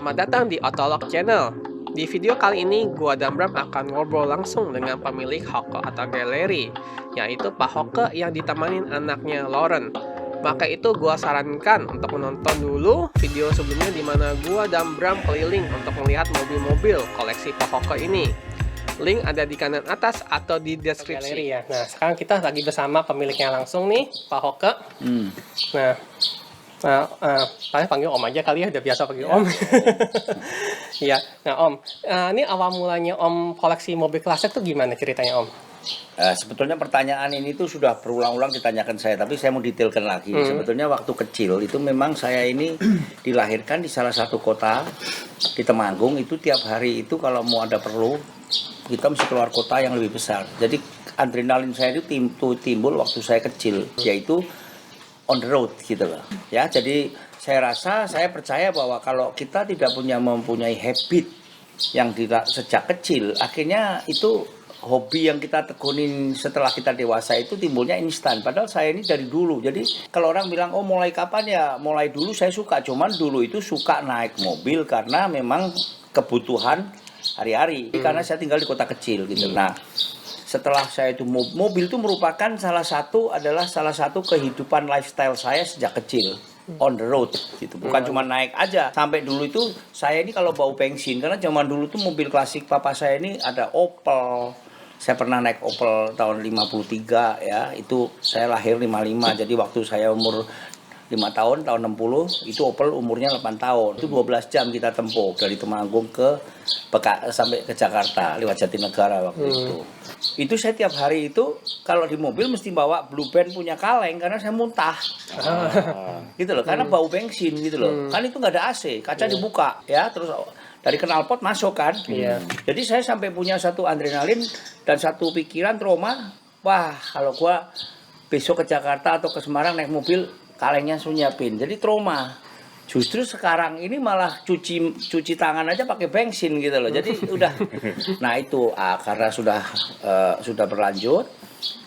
Selamat datang di Otolog Channel. Di video kali ini, gua dan Bram akan ngobrol langsung dengan pemilik Hoke atau galeri, yaitu Pak Hoke yang ditemanin anaknya Lauren. Maka itu gua sarankan untuk menonton dulu video sebelumnya di mana gua dan Bram keliling untuk melihat mobil-mobil koleksi Pak Hoke ini. Link ada di kanan atas atau di deskripsi. Galeri ya. Nah, sekarang kita lagi bersama pemiliknya langsung nih, Pak Hoke. Paling panggil Om aja kali ya, udah biasa panggil Om. Iya. Nah Om, ini awal mulanya Om koleksi mobil klasik tuh gimana ceritanya Om? Sebetulnya pertanyaan ini tuh sudah berulang-ulang ditanyakan saya, tapi saya mau detailkan lagi. Sebetulnya waktu kecil itu memang saya ini dilahirkan di salah satu kota di Temanggung. Itu tiap hari itu kalau mau ada perlu kita mesti keluar kota yang lebih besar. Jadi adrenalin saya itu timbul waktu saya kecil, yaitu on the road gitu loh. Ya, jadi saya percaya bahwa kalau kita tidak mempunyai habit yang sejak kecil, akhirnya itu hobi yang kita tekunin setelah kita dewasa itu timbulnya instan. Padahal saya ini dari dulu. Jadi kalau orang bilang, oh mulai kapan ya? Mulai dulu saya suka. Cuman dulu itu suka naik mobil karena memang kebutuhan hari-hari. Karena saya tinggal di kota kecil gitu. Nah, setelah saya itu mobil itu merupakan salah satu kehidupan lifestyle saya sejak kecil. On the road gitu, bukan cuma naik aja. Sampai dulu itu saya ini kalau bau bensin, karena zaman dulu tuh mobil klasik papa saya ini ada Opel. Saya pernah naik Opel tahun 53 ya, itu saya lahir 55. Jadi waktu saya umur 5 tahun 60 itu Opel umurnya 8 tahun. Itu 12 jam kita tempuh dari Temanggung sampai ke Jakarta lewat Jatinegara waktu itu. Itu saya tiap hari itu kalau di mobil mesti bawa Blue Band punya kaleng karena saya muntah. Gitu loh, karena bau bensin gitu loh. Kan itu nggak ada AC, kaca dibuka ya, terus dari knalpot masuk kan. Jadi saya sampai punya satu adrenalin dan satu pikiran trauma. Wah, kalau gua besok ke Jakarta atau ke Semarang naik mobil kalengnya sunyapin, jadi trauma. Justru sekarang ini malah cuci tangan aja pakai bensin gitu loh. Jadi udah, nah itu karena sudah berlanjut.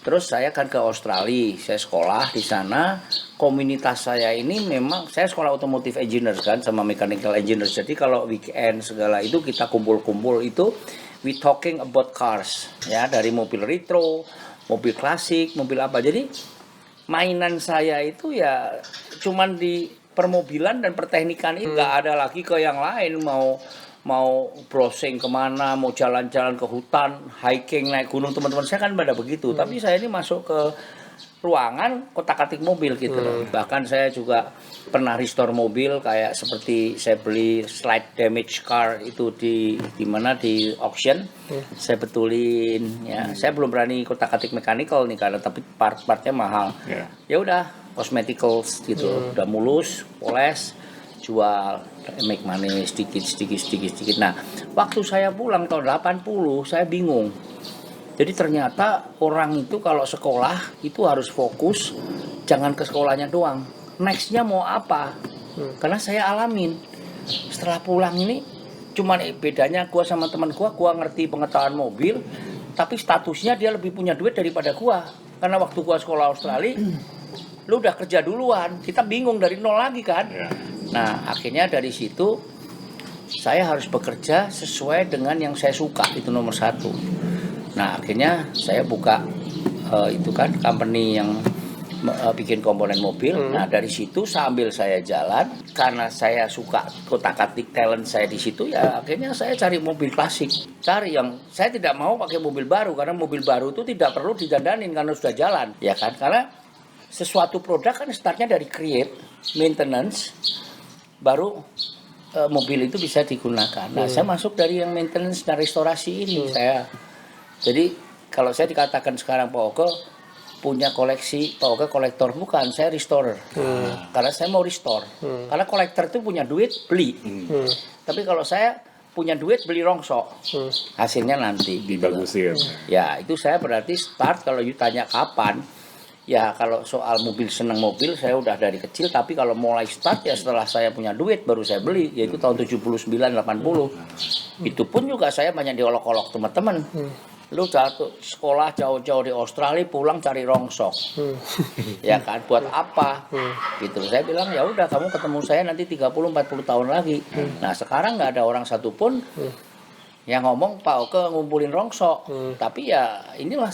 Terus saya kan ke Australia, saya sekolah di sana. Komunitas saya ini memang saya sekolah otomotif engineer kan sama mechanical engineer. Jadi kalau weekend segala itu kita kumpul-kumpul itu we talking about cars ya, dari mobil retro, mobil klasik, mobil apa. Jadi mainan saya itu ya cuman di permobilan dan perteknikan itu, nggak ada lagi ke yang lain, mau browsing kemana, mau jalan-jalan ke hutan, hiking, naik gunung. Teman-teman saya kan pada begitu, tapi saya ini masuk ke ruangan kotak-katik mobil gitu loh. Bahkan saya juga pernah restore mobil kayak seperti saya beli slight damage car itu di mana di auction. Saya betulin ya. Saya belum berani kotak-katik mechanical nih karena tapi part-partnya mahal. Ya udah cosmeticals gitu. Udah mulus, poles, jual, make money sedikit. Nah, waktu saya pulang tahun 80 saya bingung. Jadi ternyata orang itu kalau sekolah itu harus fokus, jangan ke sekolahnya doang. Nextnya mau apa? Karena saya alamin. Setelah pulang ini, cuman bedanya gue sama teman gue ngerti pengetahuan mobil, tapi statusnya dia lebih punya duit daripada gue. Karena waktu gue sekolah Australia, lu udah kerja duluan, kita bingung dari nol lagi kan. Nah akhirnya dari situ, saya harus bekerja sesuai dengan yang saya suka, itu nomor satu. Nah akhirnya saya buka itu kan company yang bikin komponen mobil. Nah dari situ sambil saya jalan, karena saya suka kotak-katik talent saya di situ ya, akhirnya saya cari mobil klasik, cari yang saya tidak mau pakai mobil baru karena mobil baru itu tidak perlu didandanin karena sudah jalan, ya kan? Karena sesuatu produk kan startnya dari create, maintenance, baru mobil itu bisa digunakan. Nah saya masuk dari yang maintenance dan restorasi ini Jadi kalau saya dikatakan sekarang Pak Hoke punya koleksi, Pak Hoke kolektor, bukan, saya restorer. Karena saya mau restore. Karena kolektor itu punya duit beli. Tapi kalau saya punya duit beli rongsok. Hasilnya nanti dibagusin. Ya itu saya berarti start. Kalau ditanya kapan, ya kalau soal mobil, senang mobil saya udah dari kecil. Tapi kalau mulai start ya setelah saya punya duit baru saya beli, yaitu tahun 79-80. Itu pun juga saya banyak diolok-olok teman-teman. lu jatuh sekolah jauh-jauh di Australia pulang cari rongsok, ya kan, buat apa? Gitu. Saya bilang ya udah kamu ketemu saya nanti 30-40 tahun lagi. Nah sekarang nggak ada orang satupun yang ngomong Pak Oke ngumpulin rongsok. Tapi ya inilah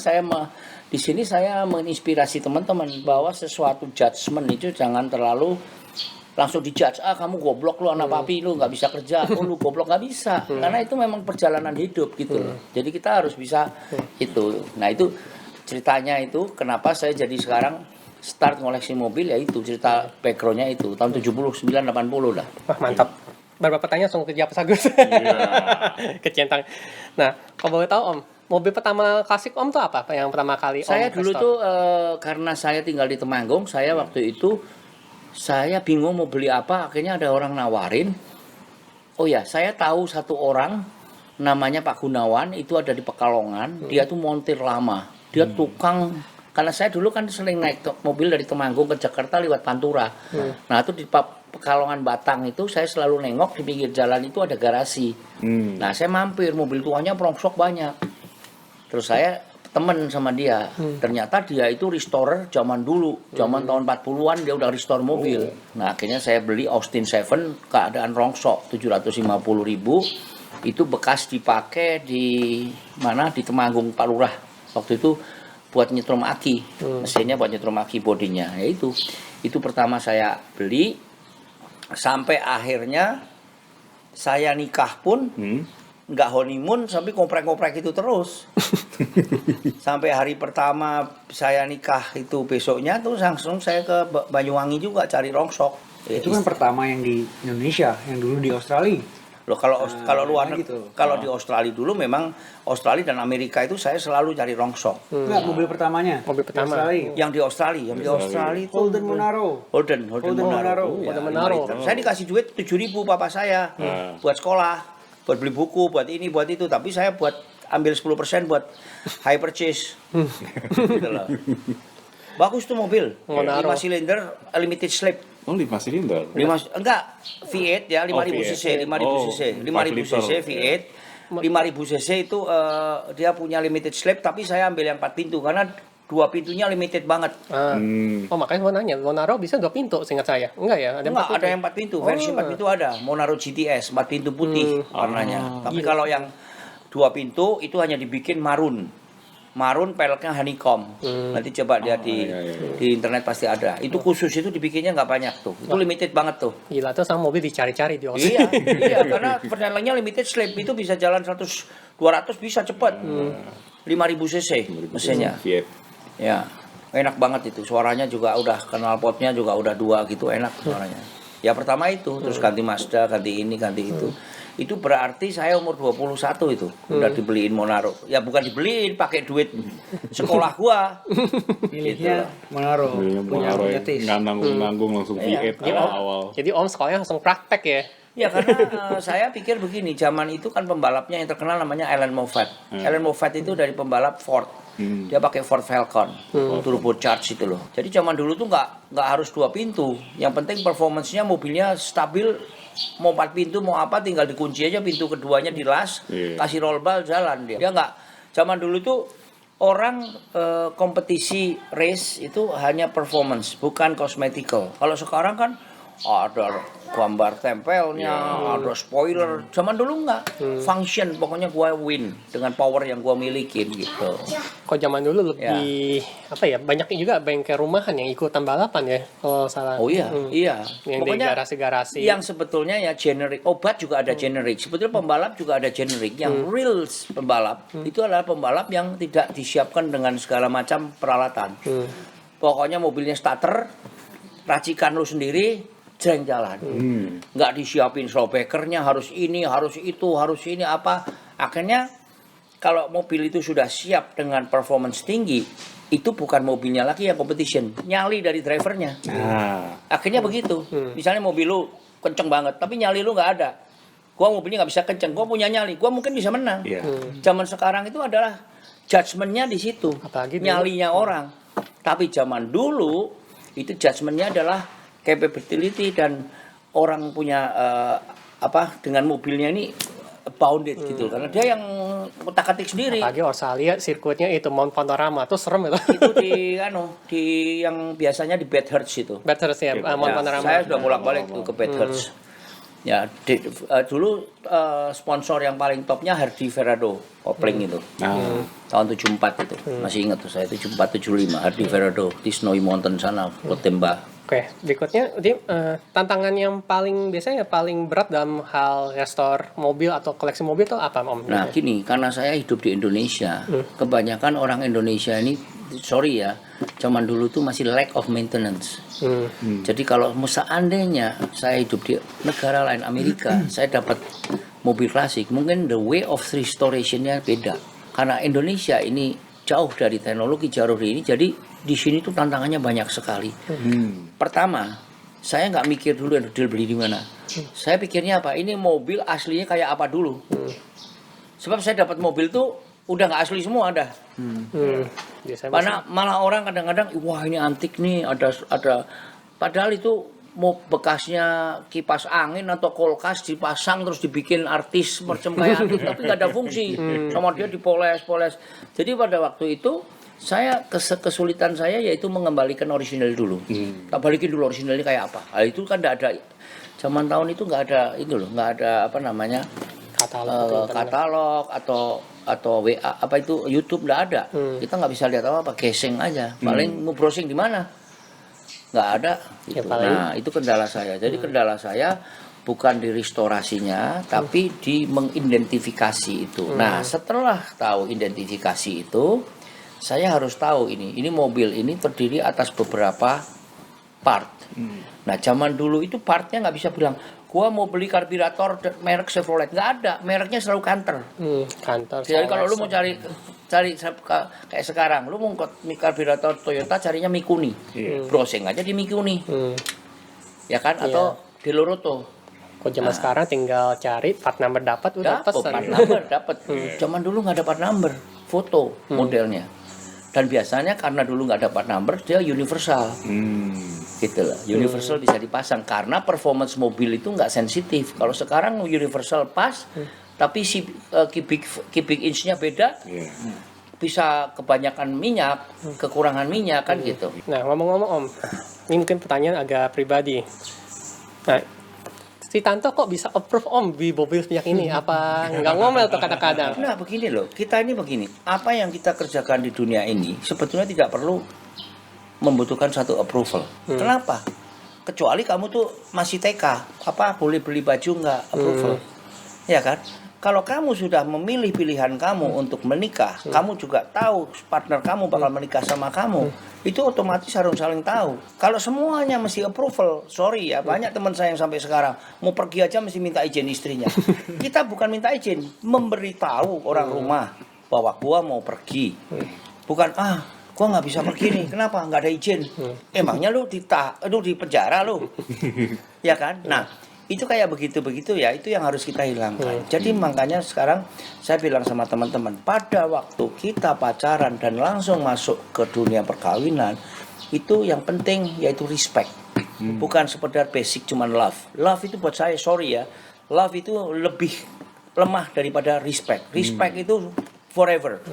di sini saya menginspirasi teman-teman bahwa sesuatu judgement itu jangan terlalu langsung dijudge, kamu goblok lu anak papi lu nggak bisa kerja, lu goblok, nggak bisa, karena itu memang perjalanan hidup gitu loh. Jadi kita harus bisa itu. Nah itu ceritanya itu kenapa saya jadi sekarang start ngoleksi mobil, ya itu cerita backgroundnya itu tahun 79-80 lah. Wah, mantap. Beberapa pertanyaan langsung kejawab Agus. Kecentang. Nah, kalau boleh tahu Om, mobil pertama klasik Om tuh apa? Yang pertama kali Om Saya dulu restore? tuh karena saya tinggal di Temanggung, saya waktu itu saya bingung mau beli apa, akhirnya ada orang nawarin. Oh ya, saya tahu satu orang namanya Pak Gunawan, itu ada di Pekalongan, dia tuh montir lama. Dia tukang, karena saya dulu kan sering naik mobil dari Temanggung ke Jakarta lewat Pantura. Nah, itu di Pekalongan Batang itu saya selalu nengok di pinggir jalan itu ada garasi. Nah, saya mampir, mobil tuanya perongsok banyak. Terus saya temen sama dia, ternyata dia itu restorer zaman dulu, zaman tahun 40-an dia udah restore mobil. Nah akhirnya saya beli Austin 7 keadaan rongsok 750.000, itu bekas dipakai di mana, di Temanggung Pak Lurah waktu itu buat nyetrum aki, mesinnya buat nyetrum aki, bodinya. Ya itu pertama saya beli, sampai akhirnya saya nikah pun nggak honeymoon, sampai ngoprek-ngoprek itu terus. Sampai hari pertama saya nikah itu besoknya tuh langsung saya ke Banyuwangi juga cari rongsok. Itu kan pertama yang di Indonesia, yang dulu di Australia. Loh kalau luar gitu. kalau di Australia dulu memang Australia dan Amerika itu saya selalu cari rongsok. Enggak, mobil pertamanya. Mobil pertama. Di Australia. Yang di Australia itu Holden Monaro. Holden Monaro. Ya, Holden Monaro. Saya dikasih duit 7.000 papa saya buat sekolah, buat beli buku, buat ini, buat itu. Tapi saya buat ambil 10% buat high purchase. Gitu loh. Bagus tuh mobil. Monaro. 5 silinder limited slip. Oh, 5 silinder. Enggak, V8 ya, 5.000 cc, 5.000 cc, 5.000 cc V8. 5.000 cc itu dia punya limited slip, tapi saya ambil yang 4 pintu karena 2 pintunya limited banget. Oh makanya mau nanya, Monaro bisa 2 pintu seingat saya? Enggak ya? Enggak, ada yang 4 pintu, versi 4 pintu ada. Monaro GTS 4 pintu putih warnanya. Tapi kalau yang 2 pintu itu hanya dibikin marun. Marun peleknya honeycomb. Nanti coba lihat di internet pasti ada. Itu khusus, itu dibikinnya nggak banyak tuh. Itu limited banget tuh. Gila tuh sama mobil dicari-cari di Aussie. Iya, karena perjalanannya limited slip, itu bisa jalan 100 200 bisa cepat. 5.000 cc mesinnya. Ya, enak banget itu. Suaranya juga udah, knalpotnya juga udah 2 gitu, enak suaranya. Ya pertama itu, terus ganti Mazda, ganti ini, ganti itu. Itu berarti saya umur 21 itu udah dibeliin Monaro. Ya bukan dibeliin, pakai duit sekolah gua. Pilihnya Monaro. Punya Tis. Nggak nanggung-nanggung langsung V8 awal-awal. Jadi Om sekolahnya langsung praktek ya? Ya karena saya pikir begini, zaman itu kan pembalapnya yang terkenal namanya Alan Moffat. Alan Moffat itu dari pembalap Ford. Dia pakai Ford Falcon, turbocharged itu loh. Jadi zaman dulu tuh nggak harus 2 pintu. Yang penting performance-nya mobilnya stabil. Mau 4 pintu mau apa tinggal dikunci aja pintu keduanya dilas, kasih roll bar jalan dia. Dia nggak, zaman dulu tuh orang kompetisi race itu hanya performance, bukan cosmetical. Kalau sekarang kan ada gambar tempelnya, ada spoiler. Zaman dulu enggak, function, pokoknya gua win dengan power yang gua milikin gitu. Kok zaman dulu lebih apa ya? Banyak juga bengkel rumahan yang ikutan balapan ya, kalau salah. Oh iya, iya. Yang Pokoknya di garasi-garasi. yang sebetulnya ya generik, obat juga ada generik. Sebetulnya pembalap juga ada generik. Yang real pembalap itu adalah pembalap yang tidak disiapkan dengan segala macam peralatan. Pokoknya mobilnya starter, racikan lu sendiri, jeng jalan. Nggak disiapin slowbackernya, harus ini, harus itu, harus ini apa. Akhirnya kalau mobil itu sudah siap dengan performance tinggi, itu bukan mobilnya lagi yang competition, nyali dari drivernya. Akhirnya begitu. Misalnya mobil lu kenceng banget, tapi nyali lu nggak ada. Gua mobilnya nggak bisa kenceng, gua punya nyali, gua mungkin bisa menang. Zaman sekarang itu adalah judgementnya di situ, Apalagi nyalinya orang. Tapi zaman dulu itu judgementnya adalah capability dan orang punya dengan mobilnya ini bounded gitu, karena dia yang utak-atik sendiri. Apalagi saya lihat sirkuitnya itu Mount Panorama tuh serem itu. Itu di yang biasanya di Bathurst itu. Bathurst ya, Mount Ya, Panorama. saya sudah bolak-balik tuh ke Bathurst. Ya, dulu sponsor yang paling topnya Hardy Ferrado kopling itu. Tahun 74 itu. Masih ingat tuh saya 74 75 Hardy Ferrado di Snowy Mountain sana, Lotemba. Oke, berikutnya tantangan yang biasanya paling berat dalam hal restore mobil atau koleksi mobil itu apa, Om? Nah, gini, karena saya hidup di Indonesia, kebanyakan orang Indonesia ini, sorry ya, zaman dulu tuh masih lack of maintenance. Jadi kalau seandainya saya hidup di negara lain, Amerika, saya dapat mobil klasik, mungkin the way of restoration-nya beda. Karena Indonesia ini jauh dari teknologi jauh dari ini, jadi di sini tuh tantangannya banyak sekali. Pertama, saya nggak mikir dulu yang beli di mana. Saya pikirnya apa? Ini mobil aslinya kayak apa dulu. Sebab saya dapat mobil tuh udah nggak asli semua ada. Karena malah orang kadang-kadang, wah ini antik nih, ada. Padahal itu mau bekasnya kipas angin atau kulkas dipasang terus dibikin artis macam kayak antik, tapi nggak ada fungsi. Sama dia dipoles. Jadi pada waktu itu saya kesulitan saya yaitu mengembalikan original dulu. Tak balikin dulu originalnya kayak apa. Nah, itu kan tidak ada zaman tahun itu nggak ada apa namanya katalog atau WA apa itu YouTube nggak ada. Kita nggak bisa lihat apa casing aja. Paling mau browsing di mana nggak ada. Gitu. Nah itu kendala saya. Jadi kendala saya bukan di restorasinya, tapi di mengidentifikasi itu. Nah setelah tahu identifikasi itu, saya harus tahu ini mobil ini terdiri atas beberapa part. Nah zaman dulu itu partnya nggak bisa bilang gua mau beli karburator merek Chevrolet, nggak ada, mereknya selalu Canter. Jadi kalau lu mau cari kayak sekarang lu mau karburator Toyota carinya Mikuni, browsing aja di Mikuni, ya kan, atau di Loroto. Kalau zaman sekarang tinggal cari part number dapat udah pesan. Part number dapat. Zaman dulu nggak ada part number, foto modelnya. Dan biasanya karena dulu nggak ada part number, dia universal. Gitu lah. Universal bisa dipasang karena performance mobil itu nggak sensitif. Kalau sekarang universal pas, tapi si cubic inch-nya beda. Bisa kebanyakan minyak, kekurangan minyak kan gitu. Nah, ngomong-ngomong Om, ini mungkin pertanyaan agak pribadi. Nah, si Tanto kok bisa approve Om di mobil sebanyak ini? Apa nggak ngomel tuh kadang-kadang? Nah begini loh, kita ini begini. Apa yang kita kerjakan di dunia ini sebetulnya tidak perlu membutuhkan satu approval. Kenapa? Kecuali kamu tuh masih TK, apa boleh beli baju nggak approval, ya kan? Kalau kamu sudah memilih pilihan kamu untuk menikah, kamu juga tahu partner kamu bakal menikah sama kamu, itu otomatis harus saling tahu. Kalau semuanya mesti approval, sorry ya, banyak teman saya yang sampai sekarang mau pergi aja mesti minta izin istrinya. Kita bukan minta izin, memberitahu orang rumah bahwa gua mau pergi. Bukan gua nggak bisa pergi nih, kenapa? Nggak ada izin. Emangnya lu di penjara lu, ya kan? Nah. Itu kayak begitu-begitu ya, itu yang harus kita hilangkan. Jadi makanya sekarang saya bilang sama teman-teman, pada waktu kita pacaran dan langsung masuk ke dunia perkawinan, itu yang penting yaitu respect. Bukan sekedar basic cuman love. Love itu buat saya, sorry ya, love itu lebih lemah daripada respect. Respect itu forever.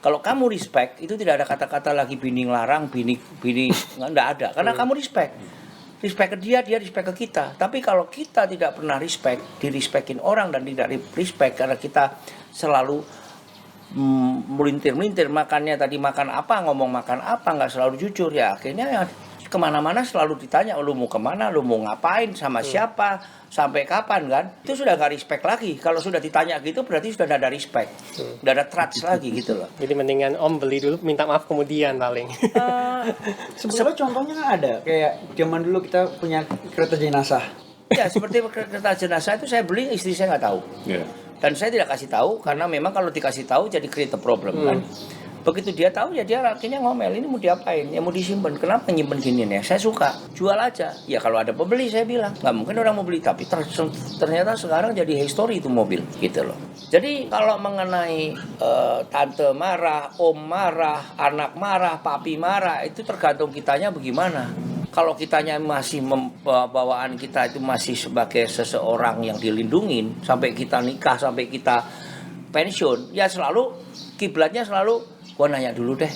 Kalau kamu respect, itu tidak ada kata-kata lagi bini ngelarang, bini nggak ada. Karena kamu respect. Respect ke dia respect ke kita. Tapi kalau kita tidak pernah respect, di-respectin orang dan tidak respect karena kita selalu melintir-melintir makannya tadi makan apa, ngomong makan apa, nggak selalu jujur ya akhirnya ya kemana-mana selalu ditanya lu mau kemana, lu mau ngapain, sama siapa, sampai kapan kan? Itu sudah nggak respect lagi. Kalau sudah ditanya gitu berarti sudah ada respect, udah ada trust lagi gitu loh. Jadi mendingan Om beli dulu, minta maaf kemudian paling. Sebenarnya contohnya kan ada, kayak zaman dulu kita punya kereta jenazah. Ya seperti kereta jenazah itu saya beli, istri saya nggak tahu. Dan saya tidak kasih tahu karena memang kalau dikasih tahu jadi create a problem kan. Begitu dia tahu ya dia akhirnya ngomel, ini mau diapain, ya mau disimpan, kenapa nyimpen gini ya, saya suka, jual aja, ya kalau ada pembeli saya bilang, nggak mungkin orang mau beli, tapi ternyata sekarang jadi history itu mobil, gitu loh. Jadi kalau mengenai tante marah, om marah, anak marah, papi marah, itu tergantung kitanya bagaimana. Kalau kitanya masih bawaan kita itu masih sebagai seseorang yang dilindungin, sampai kita nikah, sampai kita pensiun, ya selalu kiblatnya selalu gua nanya dulu deh.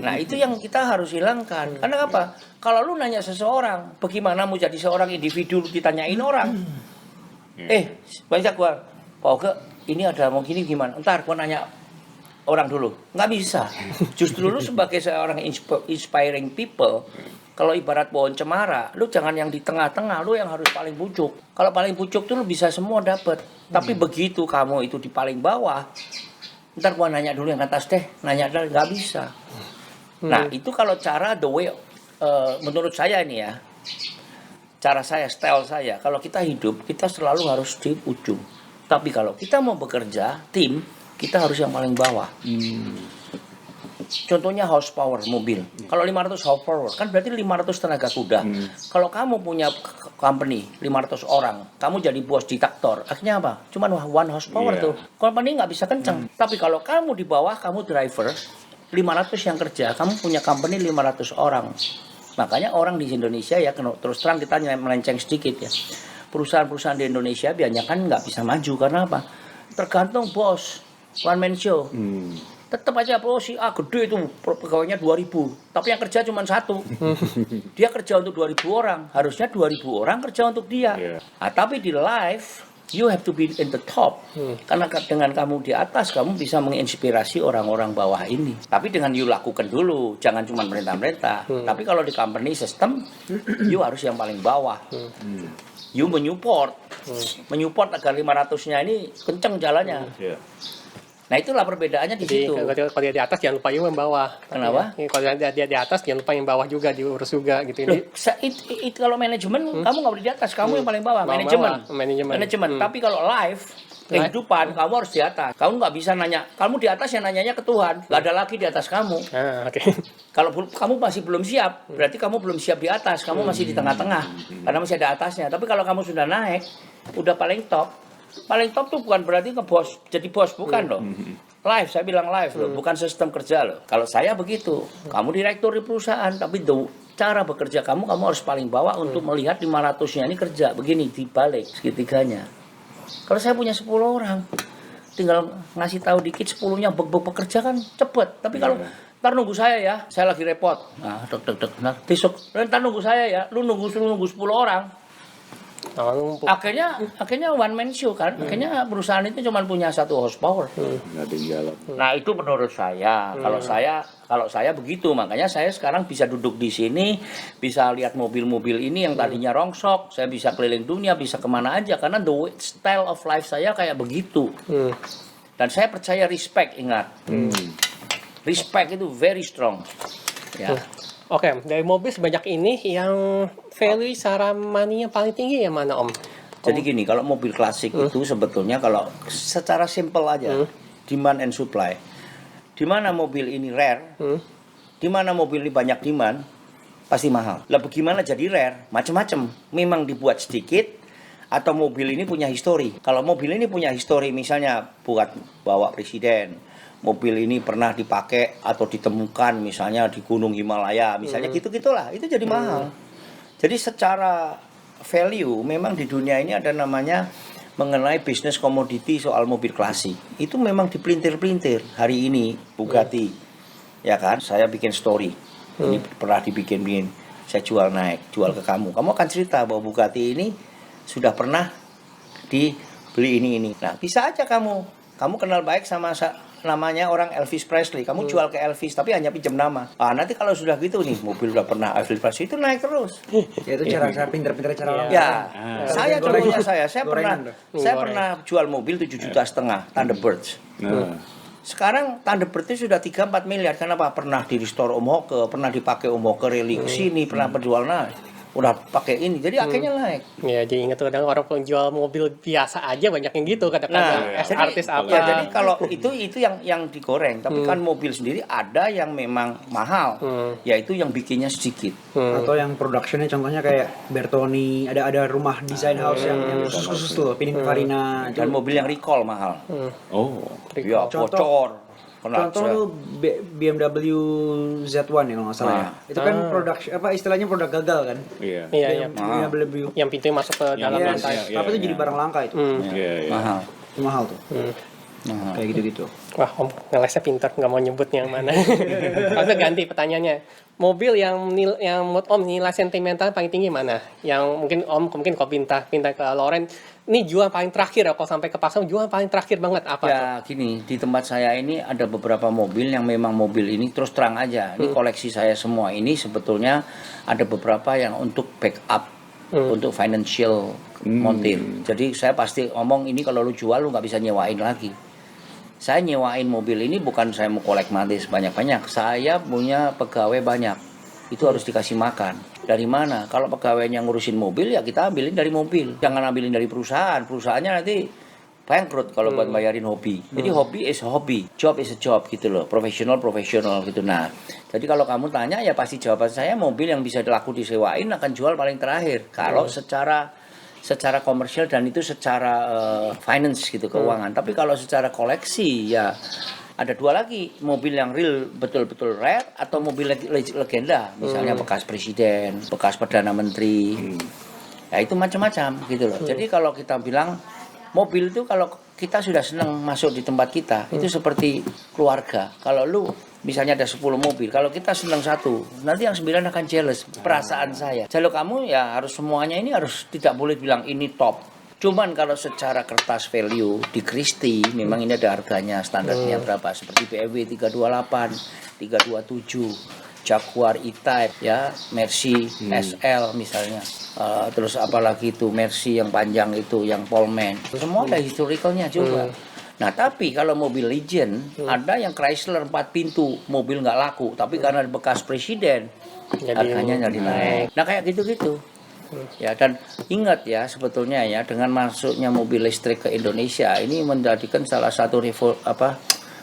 Nah, itu yang kita harus hilangkan. Karena apa? Kalau lu nanya seseorang, bagaimana mau jadi seorang individu ditanyain orang. Banyak gua, Pak Oke, ini ada mau gini gimana? Ntar gua nanya orang dulu. Nggak bisa. Justru lu sebagai seorang inspiring people, kalau ibarat pohon cemara, lu jangan yang di tengah-tengah, lu yang harus paling pucuk. Kalau paling pucuk tuh lu bisa semua dapet. Tapi begitu kamu itu di paling bawah, ntar gua nanya dulu yang atas deh, nanya dulu, nggak bisa. Nah, itu kalau cara the way, menurut saya ini ya, cara saya, style saya, kalau kita hidup, kita selalu harus di ujung. Tapi kalau kita mau bekerja, tim, kita harus yang paling bawah. Contohnya horsepower mobil. Kalau 500 horsepower, kan berarti 500 tenaga kuda. Kalau kamu punya company 500 orang, kamu jadi bos diktator, akhirnya apa? Cuman 1 horsepower tuh. Company nggak bisa kenceng. Tapi kalau kamu di bawah, kamu driver, 500 yang kerja, kamu punya company 500 orang. Makanya orang di Indonesia ya, terus terang kita melenceng sedikit ya. Perusahaan-perusahaan di Indonesia biasanya kan nggak bisa maju karena apa? Tergantung bos, one man show. Tetap aja bos si A gede itu pegawainya 2000, tapi yang kerja cuma 1. Dia kerja untuk 2000 orang, harusnya 2000 orang kerja untuk dia. Nah, tapi di live you have to be in the top. Karena dengan kamu di atas, kamu bisa menginspirasi orang-orang bawah ini. Tapi dengan you lakukan dulu, jangan cuma merintah-merintah. Tapi kalau di company system, you harus yang paling bawah. You menyupport agar 500-nya ini kenceng jalannya. Nah, itulah perbedaannya di situ. Kalau dia di atas jangan lupa yang bawah. Kenapa? Kalau dia di atas jangan lupa yang bawah juga diurus juga gitu. Loh, itu kalau manajemen kamu nggak boleh di atas, kamu yang paling bawah. Manajemen. Tapi kalau live kehidupan kamu harus di atas. Kamu nggak bisa nanya. Kamu di atas yang nanyanya ke Tuhan. Nggak ada lagi di atas kamu. Kalau kamu masih belum siap, berarti kamu belum siap di atas. Kamu masih di tengah-tengah karena masih ada atasnya. Tapi kalau kamu sudah naik, udah paling top. Paling top tuh bukan berarti ngebos, jadi bos, bukan loh. Live, saya bilang live loh, bukan sistem kerja loh. Kalau saya begitu, kamu direktur di perusahaan, tapi cara bekerja kamu harus paling bawah untuk melihat 500-nya ini kerja. Begini, dibalik segitiganya. Kalau saya punya 10 orang, tinggal ngasih tahu dikit 10-nya bekerja kan cepet. Tapi kalau ntar nunggu saya ya, saya lagi repot. Nah, nah, besok, ntar nunggu saya ya, lu nunggu 10 orang. Akhirnya one man show kan. Akhirnya perusahaan itu cuma punya 1 horsepower. Nah, itu menurut saya. Kalau saya begitu, makanya saya sekarang bisa duduk di sini, bisa lihat mobil-mobil ini yang tadinya rongsok, saya bisa keliling dunia, bisa kemana aja karena the style of life saya kayak begitu. Dan saya percaya respect, ingat. Respect itu very strong. Ya. Oke, dari mobil sebanyak ini yang value secara money yang paling tinggi yang mana Om? Jadi gini, kalau mobil klasik itu sebetulnya kalau secara simple aja, demand and supply. Di mana mobil ini rare, di mana mobil ini banyak demand, pasti mahal. Lah bagaimana jadi rare? Macam-macam. Memang dibuat sedikit atau mobil ini punya histori. Kalau mobil ini punya histori, misalnya buat bawa presiden, mobil ini pernah dipakai atau ditemukan misalnya di Gunung Himalaya, misalnya gitu-gitulah, itu jadi mahal. Jadi secara value memang di dunia ini ada namanya mengenai bisnis komoditi soal mobil klasik. Itu memang dipelintir-pelintir. Hari ini Bugatti, ya kan, saya bikin story, ini pernah dibikin, saya jual ke kamu. Kamu akan cerita bahwa Bugatti ini sudah pernah dibeli ini. Nah, bisa aja kamu kenal baik sama namanya orang Elvis Presley, kamu jual ke Elvis tapi hanya pinjam nama. Nanti kalau sudah gitu nih, mobil udah pernah Elvis Presley, itu naik terus. Ya itu cara pinter-pinter cara ya. Saya contohnya saya pernah jual mobil 7,5 juta Thunderbirds. Sekarang Thunderbird itu sudah 3-4 miliar. Kenapa? Pernah di restore Om Hoke, pernah dipakai Om Hoke rally ke sini, pernah berjual udah pakai ini, jadi akhirnya naik. Ya, jadi ingat kadang orang penjual mobil biasa aja banyak yang gitu kadang-kadang. Artis apa? Ya, jadi kalau itu yang digoreng, tapi kan mobil sendiri ada yang memang mahal, yaitu yang bikinnya sedikit. Atau yang productionnya contohnya kayak Bertoni, ada rumah desain house yang khusus tuh, Pininfarina. Dan mobil yang recall mahal. Oh. Ya, bocor. Kena Contoh aja. lu BMW Z1 ya kalau nggak salah ya. Itu kan produk istilahnya produk gagal kan. Iya. Iya, iya. BMW. Yang pintunya masuk ke dalam Yes. lantai. Iya, Tapi itu jadi barang langka itu. Iya, iya. Mahal. Itu mahal tuh. Mahal. Kayak gitu-gitu. Wah, Om ngelesnya pintar, nggak mau nyebut yang mana. Lalu ganti pertanyaannya. Mobil yang menurut Om nilai sentimental paling tinggi mana? Yang mungkin Om kau pinta ke Loren. Ini jual paling terakhir ya, kalau sampai ke pasar jual paling terakhir banget apa tuh? Ya gini, di tempat saya ini ada beberapa mobil yang memang mobil ini terus terang aja. Ini koleksi saya semua ini sebetulnya ada beberapa yang untuk backup, untuk financial montir. Jadi saya pasti ngomong ini kalau lu jual lu nggak bisa nyewain lagi. Saya nyewain mobil ini bukan saya mau kolek mati sebanyak-banyak. Saya punya pegawai banyak. Itu harus dikasih makan. Dari mana? Kalau pegawainya ngurusin mobil ya kita ambilin dari mobil. Jangan ambilin dari perusahaan. Perusahaannya nanti bangkrut kalau buat bayarin hobi. Jadi hobi is a hobby, job is a job gitu loh. Profesional gitu. Nah, jadi kalau kamu tanya ya pasti jawaban saya mobil yang bisa laku disewain akan jual paling terakhir. Kalau secara komersial dan itu secara finance gitu keuangan. Tapi kalau secara koleksi ya ada dua lagi, mobil yang real betul-betul rare atau mobil legenda, misalnya bekas presiden, bekas perdana menteri. Ya itu macam-macam gitu loh. Jadi kalau kita bilang mobil itu kalau kita sudah senang masuk di tempat kita, itu seperti keluarga. Kalau lu misalnya ada 10 mobil, kalau kita senang satu, nanti yang 9 akan jealous, perasaan saya. Kalau kamu ya harus semuanya ini harus tidak boleh bilang ini top. Cuman kalau secara kertas value di Christie memang ini ada harganya standarnya berapa seperti BMW 328, 327, Jaguar E-Type ya, Mercy SL misalnya. Terus apalagi itu Mercy yang panjang itu yang Pullman. Semua ada historicalnya juga. Nah tapi kalau mobil legend ada yang Chrysler 4 pintu, mobil nggak laku, tapi karena bekas presiden harganya jadi naik. Nah kayak gitu-gitu. Ya dan ingat ya sebetulnya ya dengan masuknya mobil listrik ke Indonesia ini menjadikan salah satu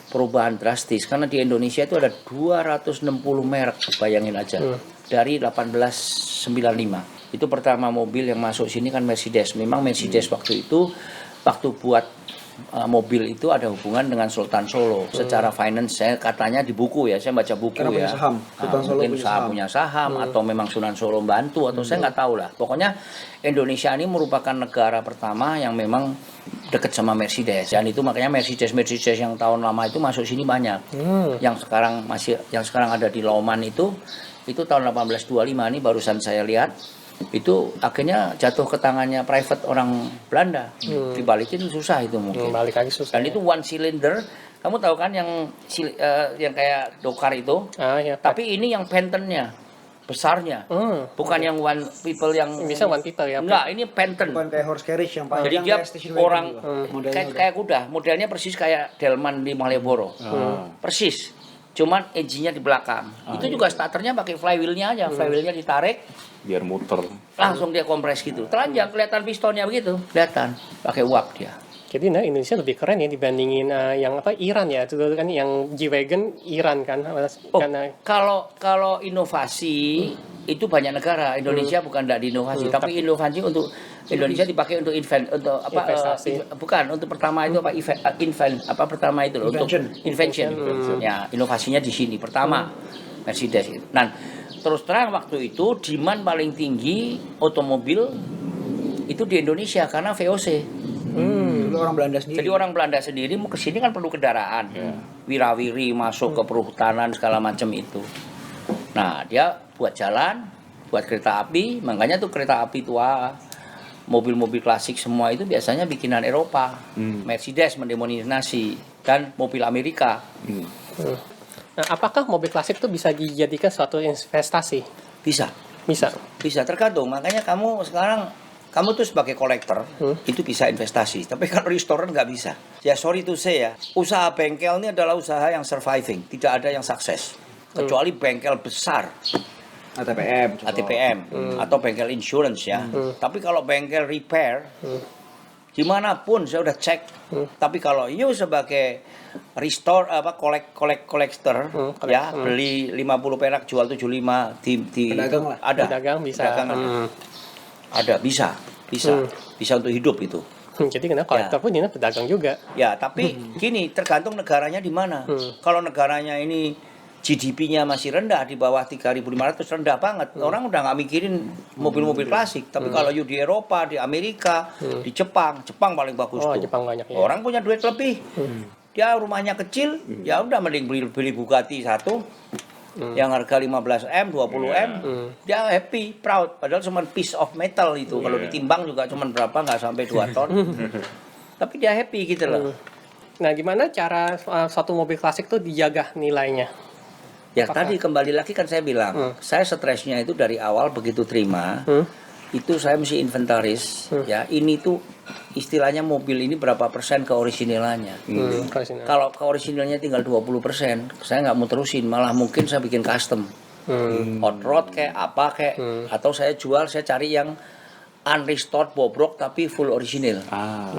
perubahan drastis karena di Indonesia itu ada 260 merek, bayangin aja. Dari 1895. Itu pertama mobil yang masuk sini kan Mercedes. Memang Mercedes waktu itu buat mobil itu ada hubungan dengan Sultan Solo. Secara finance saya katanya di buku ya, saya baca buku. Karena ya. punya saham. Sultan Solo Mungkin punya saham atau memang Sunan Solo bantu atau saya nggak tahu lah. Pokoknya Indonesia ini merupakan negara pertama yang memang dekat sama Mercedes. Dan itu makanya Mercedes yang tahun lama itu masuk sini banyak. Yang sekarang ada di Lauman itu tahun 1825 ini barusan saya lihat. Itu akhirnya jatuh ke tangannya private orang Belanda. Dibalikin susah itu mungkin. Balik lagi susah. Dan itu one cylinder. Kamu tahu kan yang kayak Dokar itu? Ya, Tapi ini yang Pantone-nya besarnya. Bukan yang one people yang bisa one people ya. Enggak, ini Pantone. Bukan kayak horse carriage yang Jadi panjang dia kayak station wagon orang juga. kayak kuda. Modelnya persis kayak Delman di Malioboro. Persis. Cuman engine-nya di belakang. Itu juga starternya pakai flywheel-nya aja. Flywheel-nya ditarik, Biar muter. langsung dia kompres gitu. Telanjang kelihatan pistonnya begitu. Kelihatan. Pakai uap dia. Jadi Indonesia lebih keren ya dibandingin yang Iran ya. Itu kan yang G-Wagon Iran kan. Karena Kalau inovasi itu banyak negara. Indonesia bukan tidak diinovasi, tapi inovasi untuk Indonesia dipakai untuk investasi. bukan untuk pertama itu pertama itu loh, untuk invention. Ya, inovasinya di sini pertama Mercedes. Nah, terus terang waktu itu demand paling tinggi otomobil itu di Indonesia karena VOC. Dulu orang Belanda sendiri. Jadi orang Belanda sendiri mau kesini kan perlu kendaraan, wirawiri masuk ke perhutanan segala macam itu. Nah dia buat jalan, buat kereta api, makanya tuh kereta api tua, mobil-mobil klasik semua itu biasanya bikinan Eropa. Mercedes mendominasi dan mobil Amerika. Nah, apakah mobil klasik itu bisa dijadikan suatu investasi? Bisa tergantung. Makanya kamu tuh sebagai kolektor itu bisa investasi, tapi kalau restoran nggak bisa. Ya sorry to say ya, usaha bengkel ini adalah usaha yang surviving, tidak ada yang sukses kecuali bengkel besar, ATPM atau bengkel insurance ya. Tapi kalau bengkel repair, dimanapun saya udah cek. Tapi kalau you sebagai kolektor ya beli 50 perak jual 75 di pedagang lah. Ada Pedagang bisa. Pedagang ada bisa untuk hidup itu. Jadi kena kolektor pun ini pedagang juga. Ya, tapi gini, tergantung negaranya di mana. Kalau negaranya ini GDP-nya masih rendah, di bawah 3.500, rendah banget. Orang udah nggak mikirin mobil-mobil klasik. Tapi kalau you di Eropa, di Amerika, di Jepang paling bagus Oh, tuh. Jepang banyak ya. Orang punya duit lebih. Dia rumahnya kecil, ya udah mending beli Bugatti satu. Yang harga 15M, 20M, dia happy, proud. Padahal cuma piece of metal itu. Kalau ditimbang juga cuma berapa, nggak sampai 2 ton. Tapi dia happy gitu loh. Nah, gimana cara suatu mobil klasik tuh dijaga nilainya? Ya tadi kembali lagi kan saya bilang, saya stresnya itu dari awal begitu terima, itu saya mesti inventaris. Ya ini tuh istilahnya mobil ini berapa persen ke orisinilnya. Kalau ke orisinilnya tinggal 20%, saya nggak mau terusin, malah mungkin saya bikin custom. Hot rod kayak apa kayak, atau saya jual, saya cari yang unrestored bobrok tapi full original.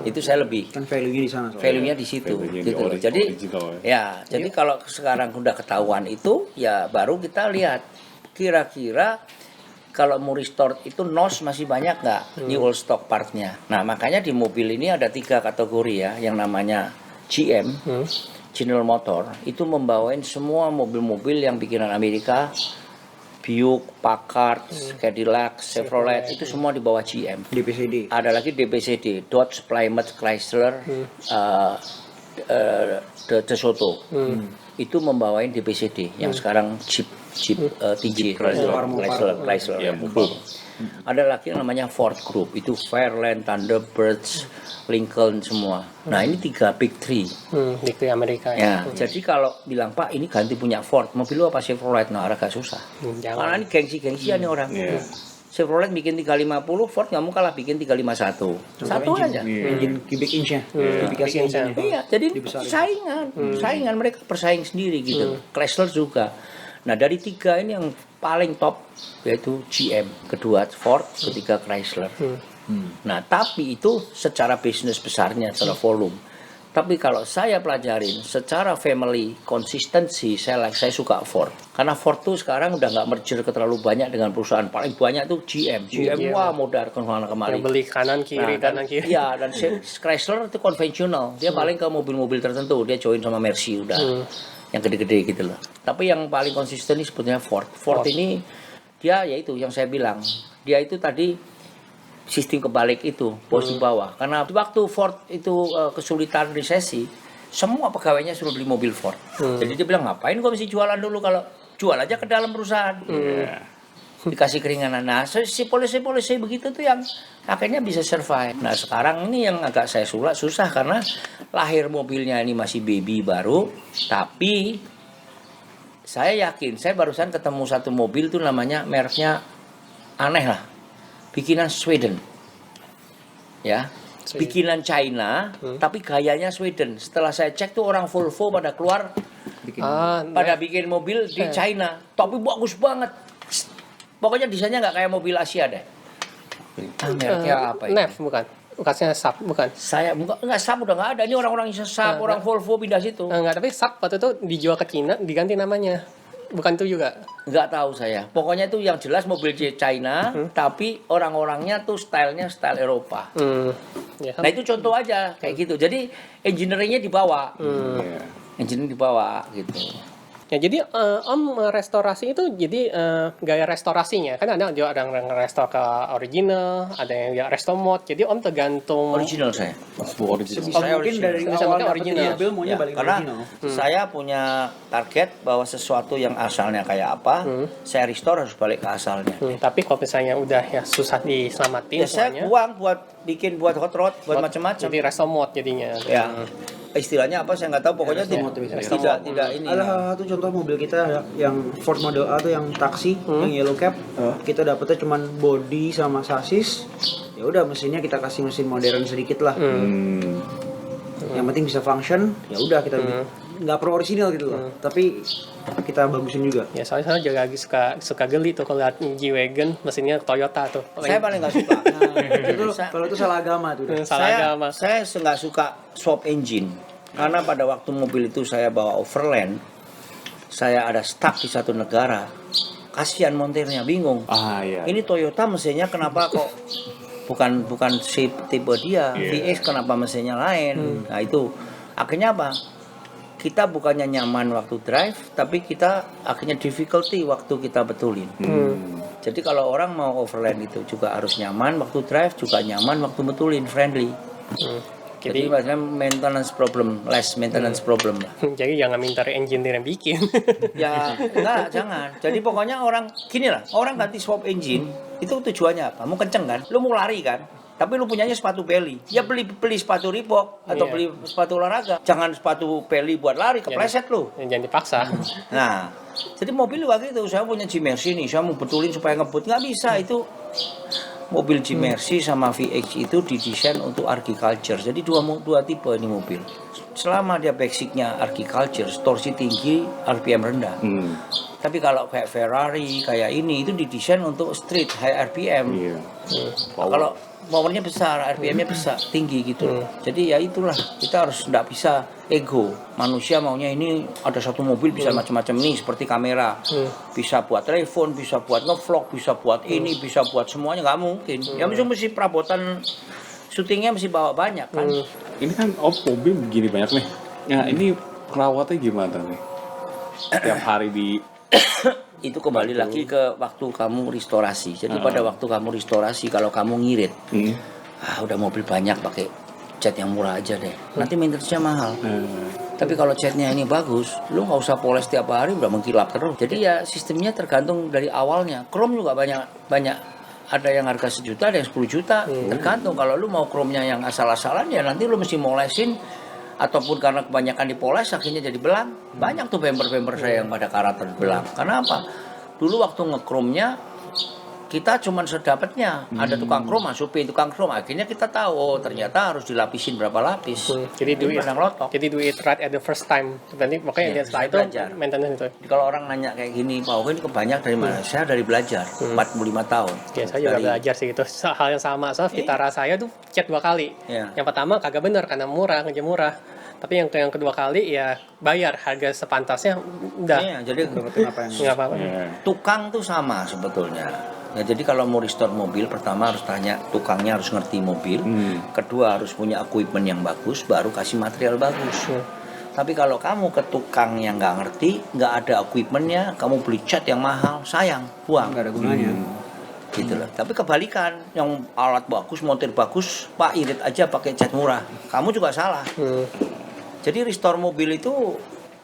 Itu saya lebih. Kan value-nya di sana. soalnya. Value-nya di situ Value-nya gitu di loh. Jadi original jadi kalau sekarang udah ketahuan itu ya baru kita lihat kira-kira kalau mau restore itu NOS masih banyak nggak di old stock partnya. Nah makanya di mobil ini ada 3 kategori ya, yang namanya GM, General Motor, itu membawain semua mobil-mobil yang bikinan Amerika, Buick, Packard, Cadillac, Chevrolet, itu semua di bawah GM. DPCD. Ada lagi DPCD, Dodge, Plymouth, Chrysler, DeSoto. Itu membawain DPCD yang sekarang Jeep TJ, Chrysler. Ya, Group. Ada lagi yang namanya Ford Group, itu Fairlane, Thunderbirds, Lincoln semua. Nah ini 3 big three. Di Amerika Ya, jadi kalau bilang Pak ini ganti punya Ford, mobil lu apa Chevrolet? Nah agak susah. Karena ini gengsi-gengsian nih orang. Chevrolet bikin 350, Ford nggak mau kalah bikin 351. Satu aja. Engine cubic inch-nya. Kubifikasi engine-nya. Iya, jadi saingan mereka bersaing sendiri gitu. Chrysler juga. Nah dari 3 ini yang paling top yaitu GM, kedua Ford, ketiga Chrysler. Nah tapi itu secara bisnis besarnya, secara volume. Tapi kalau saya pelajarin secara family konsistensi, saya suka Ford. Karena Ford tuh sekarang udah nggak merger ke terlalu banyak dengan perusahaan. Paling banyak tuh GM. Wah modar kemana kemari. beli kanan kiri kanan kiri. Iya, dan Chrysler itu konvensional. Dia paling ke mobil-mobil tertentu. Dia join sama Mercy udah. Yang gede-gede gitu loh. Tapi yang paling konsisten ini sebetulnya Ford. Ford ini dia yaitu yang saya bilang. Dia itu tadi sistem kebalik itu, bos di bawah. Karena waktu Ford itu kesulitan resesi, semua pegawainya suruh beli mobil Ford. Jadi dia bilang, ngapain gua mesti jualan dulu, kalau jual aja ke dalam perusahaan. Dikasih keringanan. Nah, si polisi begitu tuh yang akhirnya bisa survive. Nah, sekarang ini yang agak saya susah karena lahir mobilnya ini masih baby baru, tapi saya yakin, saya barusan ketemu satu mobil tuh namanya mereknya aneh lah. Bikinan Sweden. Ya. Bikinan China, tapi gayanya Sweden. Setelah saya cek tuh orang Volvo pada keluar pada bikin mobil di China, tapi bagus banget. Pokoknya desainnya nggak kayak mobil Asia deh. Mereknya apa ini? NEV bukan? Bekasnya Saab bukan? Saya nggak Saab udah nggak ada. Ini orang-orang Saab, orang Volvo pindah situ. Enggak, tapi Saab waktu itu dijual ke Cina diganti namanya. Bukan itu juga? Nggak tahu saya. Pokoknya itu yang jelas mobil China, tapi orang-orangnya tuh stylenya style Eropa. Ya, Nah itu contoh aja kayak gitu. Jadi engineeringnya dibawa, engineering dibawa gitu. Ya jadi Om restorasi itu jadi gaya restorasinya kan ada juga ada yang restore ke original, ada yang resto mod. Jadi Om tergantung Original saya. Saya mungkin dari Bisa awal pakai dapetin original. mobil maunya Ya, balik karena original. saya punya target bahwa sesuatu yang asalnya kayak apa, saya restore harus balik ke asalnya. tapi kalau misalnya udah ya susah diselamatin Ya saya semuanya, buang buat bikin buat hot rod, buat macam-macam. jadi resto mod jadinya. Ya. Istilahnya apa saya nggak tahu, pokoknya tidak ini. Ada salah satu contoh mobil kita yang Ford Model A tuh yang taksi, yang yellow cab. Kita dapetnya cuman body sama sasis. Ya udah mesinnya kita kasih mesin modern sedikit lah. Yang penting bisa function. Ya udah kita nggak perlu orisinal gitu loh. Tapi kita bagusin juga. Ya soalnya saya juga lagi suka geli tuh kalau lihat G-Wagon mesinnya Toyota tuh. Saya paling nggak suka. Itu kalau itu salah agama tuh. Salah agama. Saya nggak suka swap engine karena pada waktu mobil itu saya bawa overland, saya ada stuck di satu negara, kasihan montirnya bingung. Iya. Ini Toyota mesinnya kenapa kok bukan si tipe dia. VX kenapa mesinnya lain? Nah itu akhirnya apa? Kita bukannya nyaman waktu drive, tapi kita akhirnya difficulty waktu kita betulin. Jadi kalau orang mau overland itu juga harus nyaman waktu drive, juga nyaman waktu betulin, friendly. Jadi maksudnya maintenance problem, less maintenance problem lah. Jadi jangan minta engineer yang bikin. Ya enggak, jangan. Jadi pokoknya orang gini lah, orang ganti swap engine itu tujuannya apa? Mau kenceng kan? Lu mau lari kan? Tapi lu punyanya sepatu belly. Ya beli sepatu Reebok atau beli sepatu olahraga. Jangan sepatu belly buat lari, kepleset lu. Jangan dipaksa. Nah, jadi mobil juga gitu. Saya punya G-Mercy nih, saya mau betulin supaya ngebut, nggak bisa itu. Mobil G-Mercy sama VX itu didesain untuk agriculture. Jadi dua tipe ini mobil. Selama dia basicnya agriculture, torsi tinggi, RPM rendah. Tapi kalau kayak Ferrari, kayak ini itu didesain untuk street high RPM. Kalau powernya besar, RPM-nya besar, tinggi gitu. Jadi ya itulah, kita harus nggak bisa ego. Manusia maunya ini ada satu mobil bisa macam-macam nih, seperti kamera. Bisa buat telepon, bisa buat ngevlog, bisa buat ini, bisa buat semuanya, nggak mungkin. Ya mesti perabotan syutingnya mesti bawa banyak kan. Ini kan mobil begini banyak nih. Nah ini perawatnya gimana nih? Tiap hari di Itu kembali lagi ke waktu kamu restorasi. Jadi pada waktu kamu restorasi, kalau kamu ngirit, udah mobil banyak pakai cat yang murah aja deh. Nanti maintenance-nya mahal. Tapi kalau catnya ini bagus, lu nggak usah poles tiap hari, udah mengkilap terus. Jadi ya sistemnya tergantung dari awalnya. Chrome juga banyak. Ada yang harga 1 juta, ada yang 10 juta. Tergantung. Kalau lu mau chrome-nya yang asal-asalan, ya nanti lu mesti molesin. Ataupun karena kebanyakan dipoles akhirnya jadi belang. Banyak tuh bumper-bumper saya yang pada karakter belang. Karena apa? Dulu waktu nge-chrome-nya kita cuman sedapatnya. Ada tukang chrome, masukin tukang chrome. Akhirnya kita tahu, oh ternyata harus dilapisin berapa lapis. Jadi do it, lotok. jadi do it right at the first time. Nanti makanya setelah itu belajar. maintenance itu. Jadi kalau orang nanya kayak gini, Pak Oke ini kebanyak dari mana? Saya dari belajar, 45 tahun. Ya saya juga belajar sih itu hal yang sama. Soal Vitara saya tuh cat 2 kali. Yang pertama kagak bener karena ngejar murah. Tapi yang kedua kali ya bayar harga sepantasnya udah. Jadi nggak apa-apa. Tukang tuh sama sebetulnya. Ya, jadi kalau mau restore mobil, pertama harus tanya tukangnya, harus ngerti mobil. Kedua harus punya equipment yang bagus, baru kasih material bagus. Tapi kalau kamu ke tukang yang nggak ngerti, nggak ada equipmentnya, kamu beli cat yang mahal, sayang, buang. Nggak ada gunanya. Gitu loh. Tapi kebalikan, yang alat bagus, montir bagus, Pak irit aja pakai cat murah, kamu juga salah. Jadi restore mobil itu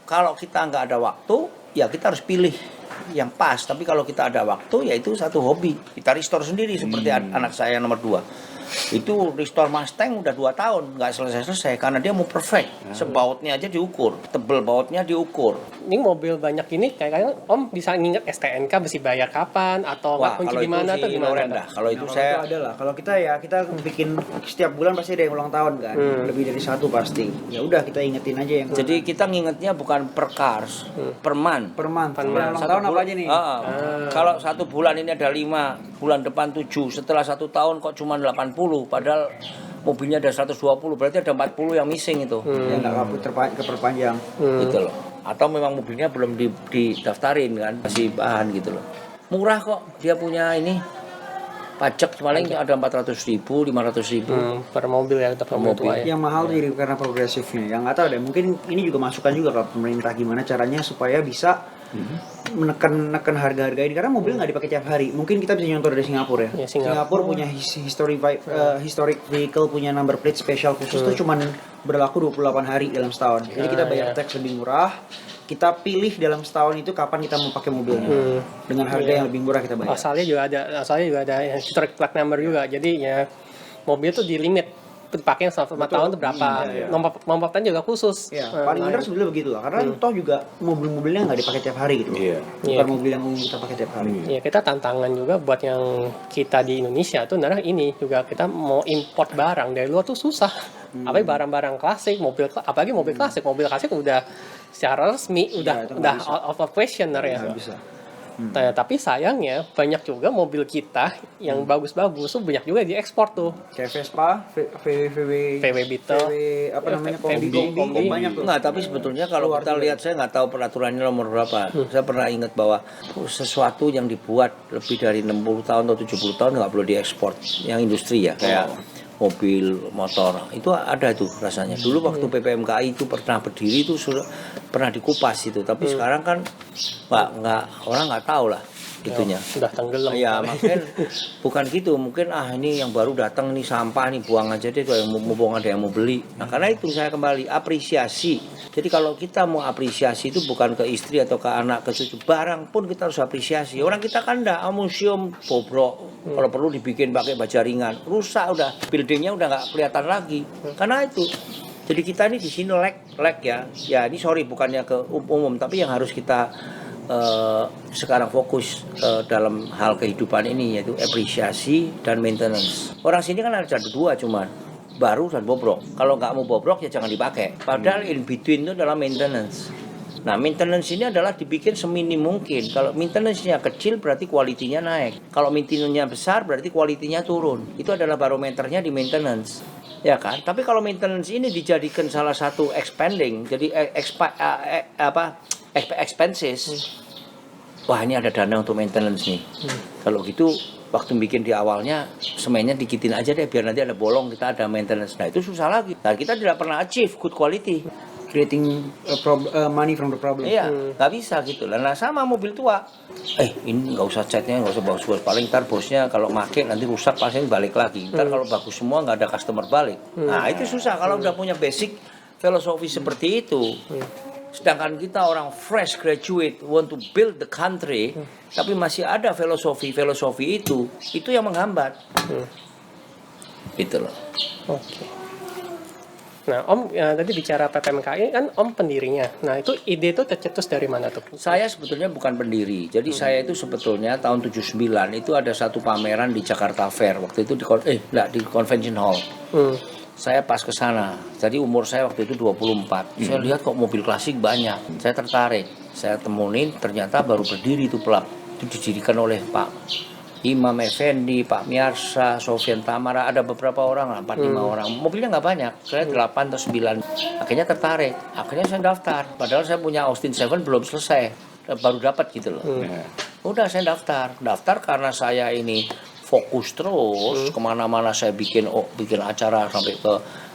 kalau kita nggak ada waktu, ya kita harus pilih yang pas. Tapi kalau kita ada waktu, ya itu satu hobi. Kita restore sendiri seperti anak saya nomor 2. Itu restore Mustang udah 2 tahun nggak selesai karena dia mau perfect. Sebautnya aja diukur, tebel bautnya diukur. Ini mobil banyak ini kayaknya Om bisa nginget STNK mesti bayar kapan atau kunci di mana atau gimana? Kalau itu Kalau saya itu adalah kalau kita bikin setiap bulan pasti ada yang ulang tahun kan, lebih dari 1 pasti. Ya udah kita ingetin aja yang. Jadi kita ngingetnya bukan per cars, per month. Per month. Per Ulang tahun apa aja nih? Kalau 1 bulan ini ada 5, bulan depan 7, setelah 1 tahun kok cuma 80, padahal mobilnya ada 120, berarti ada 40 yang missing itu. Yang nggak keperpanjang. Gitu loh. Atau memang mobilnya belum didaftarin kan, masih bahan gitu loh. Murah kok, dia punya ini pajak paling ada 400.000, 500.000 per mobil ya, per mobil. Yang mahal jadi karena progresifnya. Yang nggak tahu deh, mungkin ini juga masukan juga ke pemerintah gimana caranya supaya bisa menekan harga-harga ini karena mobil nggak dipakai tiap hari. Mungkin kita bisa nyontoh dari Singapura ya. Singapura punya historic vehicle, punya number plate spesial khusus tuh cuman berlaku 28 hari dalam setahun. Jadi kita bayar tax lebih murah. Kita pilih dalam setahun itu kapan kita mau pakai mobilnya dengan harga yang lebih murah kita bayar. Asalnya juga ada historic plate number juga. Jadi ya mobil tuh di limit dipakai selama 5 tahun itu berapa. Nomor plate juga khusus. Ya, paling benar sebenarnya begitu lah. Karena toh juga mobil-mobilnya nggak dipakai tiap hari gitu. Bukan mobil yang umum kita pakai tiap hari. Iya, kita tantangan juga buat yang kita di Indonesia tuh adalah ini juga kita mau import barang dari luar tuh susah. Apalagi barang-barang klasik, apalagi mobil klasik udah secara resmi udah out of question ya. Bisa. Nah, tapi sayangnya banyak juga mobil kita yang bagus-bagus tuh banyak juga diekspor tuh. Kayak Vespa, VW Beetle, apa namanya, Kombi, Kombi, banyak tuh. Enggak, tapi sebetulnya kalau Keluar kita juga. lihat, saya nggak tahu peraturannya nomor berapa. Saya pernah ingat bahwa sesuatu yang dibuat lebih dari 60 tahun atau 70 tahun nggak perlu diekspor. Yang industri ya, kayak mobil, motor, itu ada tuh rasanya. Dulu waktu PPMKI itu pernah berdiri itu sudah pernah dikupas itu, tapi sekarang kan nggak orang nggak tahu lah itunya. sudah tenggelam. Ya makanya bukan gitu, mungkin ini yang baru datang nih sampah nih, buang aja deh, yang mau buang ada yang mau beli. Nah karena itu saya kembali apresiasi. Jadi kalau kita mau apresiasi itu bukan ke istri atau ke anak, ke cucu, barang pun kita harus apresiasi. Orang kita kan enggak, museum bobrok, kalau perlu dibikin pakai baja ringan, rusak udah, buildingnya udah nggak kelihatan lagi. Karena itu. Jadi kita ini di sini lag ya. Ya ini sorry bukannya ke umum, tapi yang harus kita sekarang fokus dalam hal kehidupan ini yaitu apresiasi dan maintenance. Orang sini kan ada dua cuman, baru dan bobrok. Kalau nggak mau bobrok ya jangan dipakai. Padahal in between itu adalah maintenance. Nah maintenance ini adalah dibikin seminim mungkin. Kalau maintenance-nya kecil berarti kualitinya naik. Kalau maintenance-nya besar berarti kualitinya turun. Itu adalah barometernya di maintenance. Ya kan? Tapi kalau maintenance ini dijadikan salah satu expanding, jadi expenses. Wah ini ada dana untuk maintenance nih. Kalau gitu waktu bikin di awalnya semennya dikitin aja deh biar nanti ada bolong kita ada maintenance. Nah itu susah lagi. Nah kita tidak pernah achieve good quality. Creating money from the problem. Iya, nggak bisa gitu. Nah sama mobil tua. Ini nggak usah catnya, nggak usah bagus-bagus. Paling ntar bosnya kalau make nanti rusak pasti balik lagi. Ntar kalau bagus semua nggak ada customer balik. Nah itu susah kalau udah punya basic filosofi seperti itu. Sedangkan kita orang fresh graduate want to build the country, tapi masih ada filosofi itu yang menghambat. Gitu loh. Oke. Nah, Om tadi bicara PPMKI kan Om pendirinya. Nah, itu ide itu tercetus dari mana tuh? Saya sebetulnya bukan pendiri. Jadi saya itu sebetulnya tahun 79 itu ada satu pameran di Jakarta Fair. Waktu itu di Convention Hall. Saya pas ke sana. Jadi umur saya waktu itu 24. Saya lihat kok mobil klasik banyak. Saya tertarik. Saya temuin ternyata baru berdiri itu pelap. Itu didirikan oleh Pak Imam Effendi, Pak Miarsa, Sofian Tamara, ada beberapa orang, 4-5 orang. Mobilnya nggak banyak, saya 8 atau 9. Akhirnya tertarik, akhirnya saya daftar. Padahal saya punya Austin 7 belum selesai, baru dapat gitu loh. Udah saya daftar karena saya ini fokus terus, kemana-mana saya bikin acara sampai ke.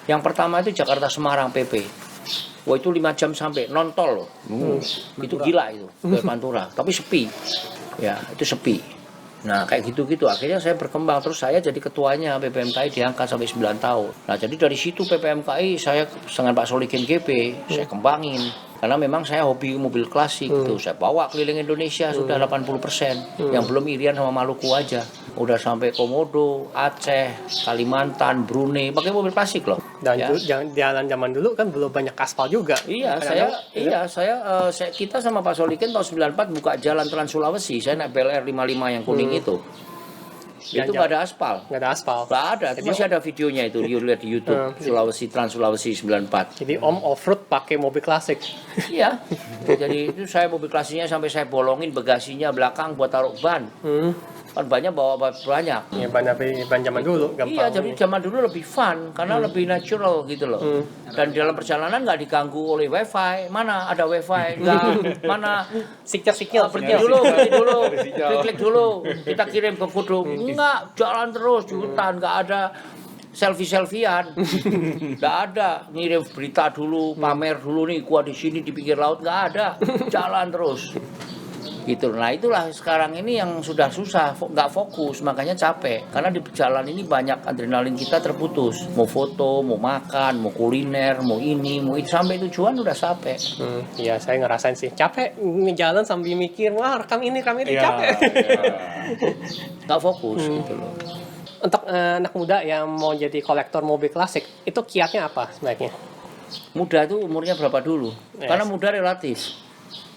Yang pertama itu Jakarta Semarang PP. Wah itu 5 jam sampai non-tol loh. Itu gila itu, ke Pantura, tapi sepi. Ya itu sepi. Nah kayak gitu-gitu akhirnya saya berkembang terus saya jadi ketuanya PPMKI diangkat sampai 9 tahun. Nah jadi dari situ PPMKI saya dengan Pak Solikin GP saya kembangin karena memang saya hobi mobil klasik tuh saya bawa keliling Indonesia sudah 80%. Yang belum Irian sama Maluku aja udah sampai Komodo, Aceh, Kalimantan, Brunei pakai mobil klasik loh. Dan ya. jalan zaman dulu kan belum banyak aspal juga. Iya, kita sama Pak Solikin tahun 94 buka jalan Trans Sulawesi. Saya naik BLR 55 yang kuning itu. Itu nggak ada aspal. Nggak ada aspal. Nggak ada. Itu masih ada videonya itu. Lihat di YouTube. Trans Sulawesi 94. Jadi Om off-road pakai mobil klasik. Iya. Jadi itu saya mobil klasiknya sampai saya bolongin bagasinya belakang buat taruh ban. Kan banyak bawa banyak. Ya ban zaman dulu gampang. Iya, jadi zaman dulu lebih fun karena lebih natural gitu loh. Dan dalam perjalanan nggak diganggu oleh wifi. Mana ada wifi? Nggak. Mana sikil. berhenti dulu, klik dulu. Kita kirim ke Kudu. Enggak, jalan terus di hutan, nggak ada selfie-selfian. Nggak ada ngirim berita dulu, pamer dulu nih gua di sini di pinggir laut, nggak ada. Jalan terus. Gitu. Nah itulah sekarang ini yang sudah susah, nggak fokus, makanya capek. Karena di jalan ini banyak adrenalin kita terputus. Mau foto, mau makan, mau kuliner, mau ini, sampai tujuan udah capek. Iya, saya ngerasain sih. Capek jalan sambil mikir, wah rekam ini Iya, capek. Nggak fokus gitu loh. Untuk anak muda yang mau jadi kolektor mobil klasik, itu kiatnya apa sebaiknya? Muda itu umurnya berapa dulu? Yes. Karena muda relatif.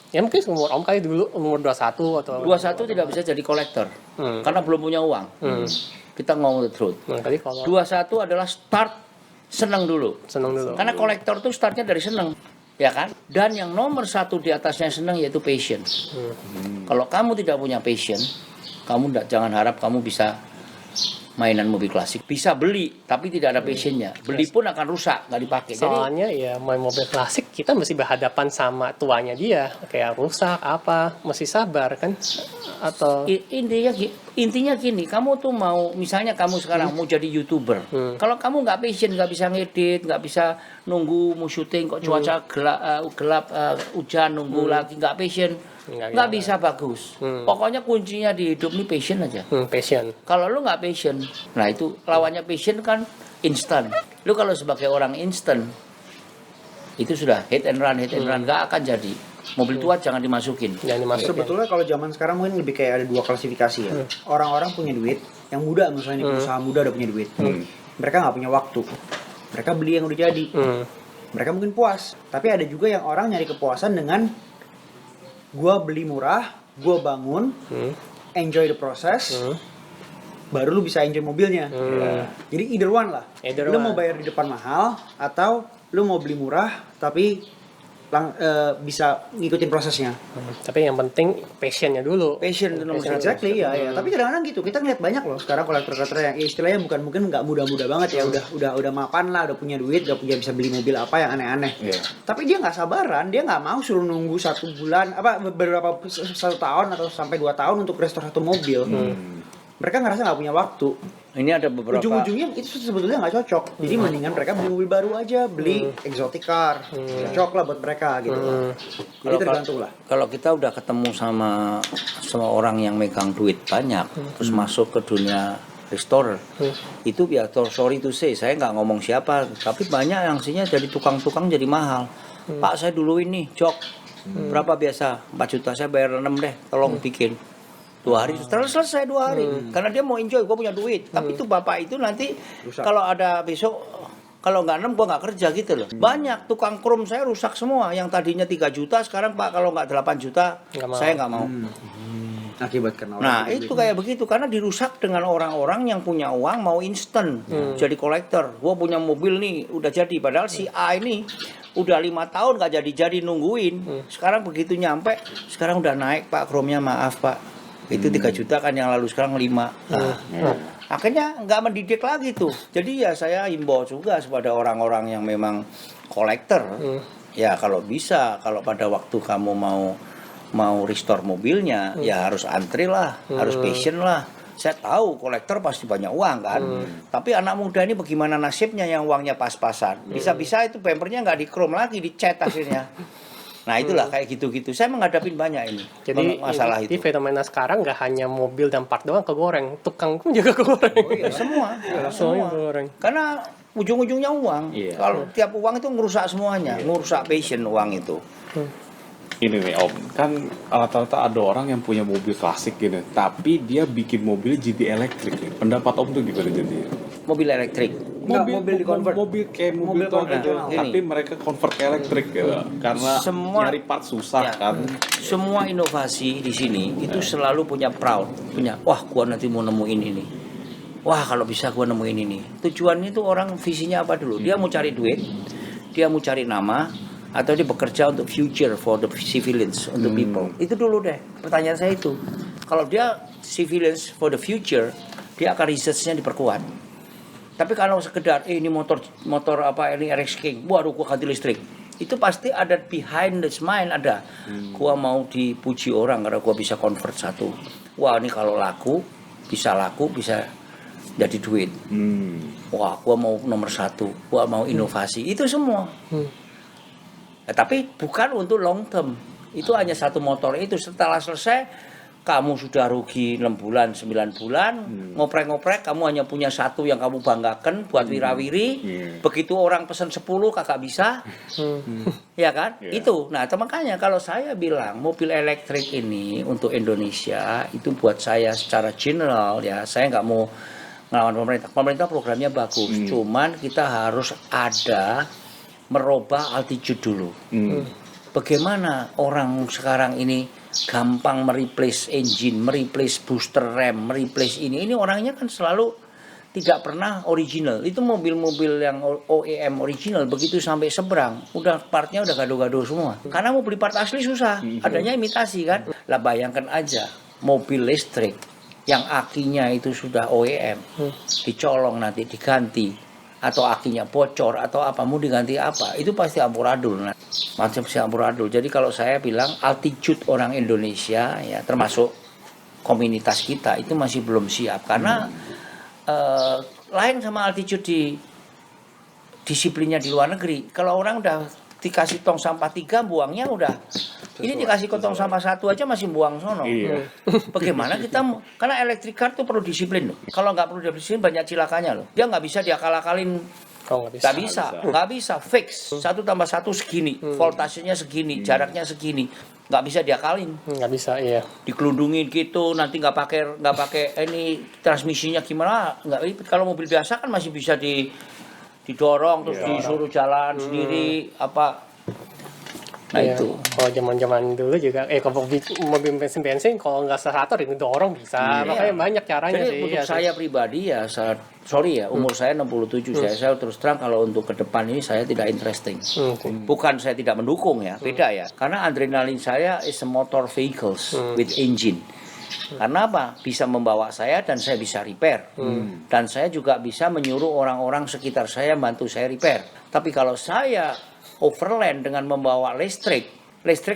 Ya mungkin umur Om kali dulu umur 21 atau 21 tidak bisa jadi kolektor. Karena belum punya uang. Kita ngomong the truth. Nah, kali kalau 21 adalah start senang dulu. seneng dulu. Karena kolektor tuh startnya dari senang. ya kan? Dan yang nomor satu di atasnya senang yaitu passion. Kalau kamu tidak punya passion, jangan harap kamu bisa mainan mobil klasik. Bisa beli, tapi tidak ada passionnya. Beli pun akan rusak, nggak dipakai. Jadi Soalnya ya main mobil klasik kita mesti berhadapan sama tuanya dia, kayak rusak apa, mesti sabar kan? Atau intinya gini, kamu tuh mau, misalnya kamu sekarang mau jadi YouTuber. Kalau kamu nggak passion, nggak bisa ngedit, nggak bisa nunggu mau syuting kok cuaca gelap, hujan nunggu lagi, nggak passion, nggak bisa bagus. Pokoknya kuncinya di hidup ini passion aja. passion. Kalau lu nggak passion, nah itu lawannya passion kan instan. Lu kalau sebagai orang instan, itu sudah hit and run, nggak akan jadi. Mobil tua jangan dimasukin. Jangan dimasukin. Sebetulnya kalau zaman sekarang mungkin lebih kayak ada dua klasifikasi ya. Orang-orang punya duit, yang muda misalnya pengusaha muda udah punya duit. Mereka nggak punya waktu. Mereka beli yang udah jadi. Mereka mungkin puas. Tapi ada juga yang orang nyari kepuasan dengan gua beli murah, gua bangun, enjoy the process. Baru lu bisa enjoy mobilnya. Jadi either one lah. Lu mau bayar di depan mahal atau lu mau beli murah tapi bisa ngikutin prosesnya. Tapi yang penting passionnya dulu. Passion itu nomor exactly ya. Tapi kadang-kadang gitu kita ngeliat banyak loh sekarang kolektor-kolektor yang istilahnya mungkin nggak muda-muda banget ya, udah mapan lah, udah punya duit, udah punya bisa beli mobil apa yang aneh-aneh. Tapi dia nggak sabaran, dia nggak mau suruh nunggu 1 bulan beberapa 1 tahun atau sampai 2 tahun untuk restore satu mobil. Mereka ngerasa nggak punya waktu. Ini ada beberapa. Ujung-ujungnya itu sebetulnya nggak cocok. Jadi mendingan mereka beli mobil baru aja, beli exotic car, cocok lah buat mereka gitu. Jadi tergantung lah. Kalau kita udah ketemu sama orang yang megang duit banyak, terus masuk ke dunia restorer, itu ya sorry to say, saya nggak ngomong siapa, tapi banyak yang sihnya jadi tukang-tukang jadi mahal. Pak saya dulu ini jok, berapa biasa? 4 juta, saya bayar 6 deh, tolong bikin. 2 hari selesai 2 hari karena dia mau enjoy, gue punya duit. Tapi itu bapak itu nanti kalau ada besok, kalau nggak 6 gue nggak kerja gitu loh. Banyak tukang krom saya rusak semua, yang tadinya 3 juta sekarang pak kalau nggak 8 juta saya nggak mau. Akibat karena Nah itu kayak begitu karena dirusak dengan orang-orang yang punya uang mau instan jadi kolektor. Gue punya mobil nih udah jadi, padahal si A ini udah 5 tahun nggak jadi nungguin. Sekarang begitu nyampe, sekarang udah naik pak kromnya, maaf pak. Itu 3 juta kan yang lalu, sekarang 5. Akhirnya nggak mendidik lagi tuh. Jadi ya saya himbau juga kepada orang-orang yang memang kolektor. Ya kalau bisa, kalau pada waktu kamu mau restore mobilnya, ya harus antri lah, harus passion lah. Saya tahu kolektor pasti banyak uang kan. Tapi anak muda ini bagaimana nasibnya yang uangnya pas-pasan. Bisa-bisa itu bumpernya nggak di-chrome lagi, dicat akhirnya. Nah itulah kayak gitu-gitu. Saya menghadapi banyak ini. Jadi masalah itu. fenomena sekarang nggak hanya mobil dan part doang kegoreng, tukang pun juga kegoreng. Oh iya, semua. Semuanya kegoreng. Karena ujung-ujungnya uang. Kalau tiap uang itu ngerusak semuanya, ngerusak passion uang itu. Ini nih Om, kan rata-rata ada orang yang punya mobil klasik gitu, tapi dia bikin mobilnya jadi elektrik nih. Pendapat Om tuh gimana jadi? Mobil elektrik. Mobil di-convert. Mobil kayak mobil konvensional. tapi mereka convert ke elektrik gitu. Karena nyari part susah kan. Semua inovasi di sini itu selalu punya proud, punya wah gua nanti mau nemuin ini. Wah kalau bisa gua nemuin ini. Tujuannya itu orang visinya apa dulu? Dia mau cari duit, dia mau cari nama, atau dia bekerja untuk future for the civilians, untuk people. Itu dulu deh pertanyaan saya itu. Kalau dia civilians for the future, dia akan researchnya diperkuat. Tapi kalau sekedar ini motor apa ini RX King, waduh gua ganti listrik, itu pasti ada behind the mind ada. Gua mau dipuji orang karena gua bisa convert satu. Wah ini kalau bisa jadi duit. Wah gua mau nomor 1, gua mau inovasi, itu semua. Tapi bukan untuk long term. Itu hanya satu motor itu. Setelah selesai kamu sudah rugi 6 bulan, 9 bulan, ngoprek-ngoprek, kamu hanya punya 1 yang kamu banggakan buat wirawiri. Begitu orang pesan 10 kagak bisa. Ya kan? Itu. Nah, makanya kalau saya bilang mobil elektrik ini untuk Indonesia itu buat saya secara general ya, saya nggak mau ngelawan pemerintah. Pemerintah programnya bagus, cuman kita harus ada merubah attitude dulu. Bagaimana orang sekarang ini gampang mereplace engine, mereplace booster rem, mereplace ini orangnya kan selalu tidak pernah original. Itu mobil-mobil yang OEM original begitu sampai seberang, udah partnya udah gado-gado semua. Karena mau beli part asli susah, adanya imitasi kan. Lah bayangkan aja mobil listrik yang akinya itu sudah OEM, dicolong nanti diganti, atau akinya bocor atau apa mau diganti apa, itu pasti amburadul. Nah, macam si amburadul. Jadi kalau saya bilang altitude orang Indonesia ya termasuk komunitas kita itu masih belum siap karena lain sama altitude di disiplinnya di luar negeri. Kalau orang udah dikasih tong sampah 3 buangnya udah, ini dikasih tong sampah 1 aja masih buang sono. Iya. Bagaimana kita karena electric car tuh perlu disiplin loh. Kalau nggak perlu disiplin banyak cilakanya loh. Dia nggak bisa diakal-akalin. Oh, nggak bisa. Nggak bisa fix 1 tambah 1 segini, voltasenya segini, jaraknya segini, nggak bisa diakalin. Nggak bisa, iya. Dikelundungin gitu, nanti nggak pakai ini transmisinya gimana? Nggak. Kalau mobil biasa kan masih bisa didorong terus disuruh jalan sendiri apa. Nah Iya. itu. Kalau zaman-zaman dulu juga, kalau mobil bensin kalau nggak serator itu dorong bisa. Makanya banyak caranya Jadi sih. untuk ya, saya pribadi ya, sorry ya, umur saya 67, saya terus terang kalau untuk ke depan ini saya tidak interesting. Bukan saya tidak mendukung ya, beda ya. Karena adrenalin saya is a motor vehicles with engine. Karena apa? Bisa membawa saya dan saya bisa repair. Dan saya juga bisa menyuruh orang-orang sekitar saya bantu saya repair. Tapi kalau saya overland dengan membawa listrik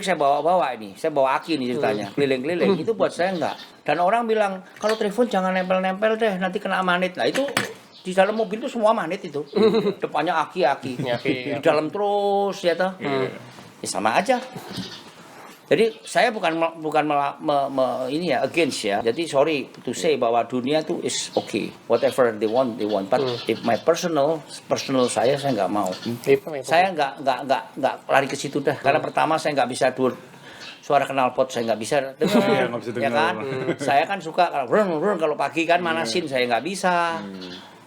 saya bawa ini, saya bawa aki nih ceritanya, keliling-keliling, itu buat saya enggak. Dan orang bilang, kalau telepon jangan nempel-nempel deh, nanti kena magnet. Nah itu di dalam mobil itu semua magnet itu, depannya aki-aki, di dalam terus ya toh, ya sama aja. Jadi saya bukan ini ya against ya. Jadi sorry to say bahwa dunia tuh is okay, whatever they want. But if my personal saya nggak mau. Saya nggak lari ke situ dah. Karena pertama saya nggak bisa suara knalpot saya nggak bisa dengar, ya kan? Saya kan suka kalau pagi kan manasin saya nggak bisa.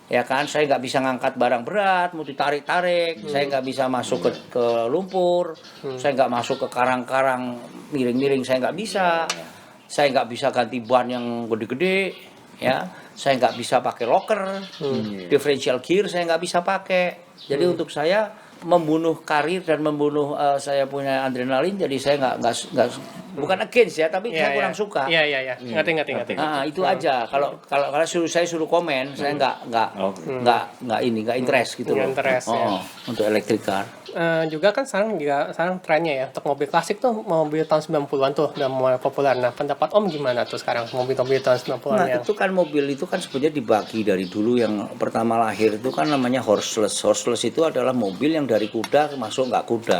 Ya kan, saya nggak bisa ngangkat barang berat, mau ditarik-tarik, saya nggak bisa masuk ke lumpur, saya nggak masuk ke karang-karang miring-miring, saya nggak bisa ganti ban yang gede-gede, ya, saya nggak bisa pakai locker, differential gear saya nggak bisa pakai. Jadi untuk saya membunuh karir dan membunuh saya punya adrenalin, jadi saya nggak bukan against ya, tapi saya kurang suka. Iya. Ngerti. Nah, itu aja. Kalau saya suruh komen, saya nggak interest gitu loh. Untuk electric car. Juga kan sekarang trennya ya untuk mobil klasik tuh mobil tahun 90-an tuh udah mulai populer. Nah, pendapat Om gimana tuh sekarang mobil-mobil tahun 90-an Nah, itu kan mobil itu kan sebenarnya dibagi dari dulu. Yang pertama lahir itu kan namanya horseless. Horseless itu adalah mobil yang dari kuda masuk nggak kuda.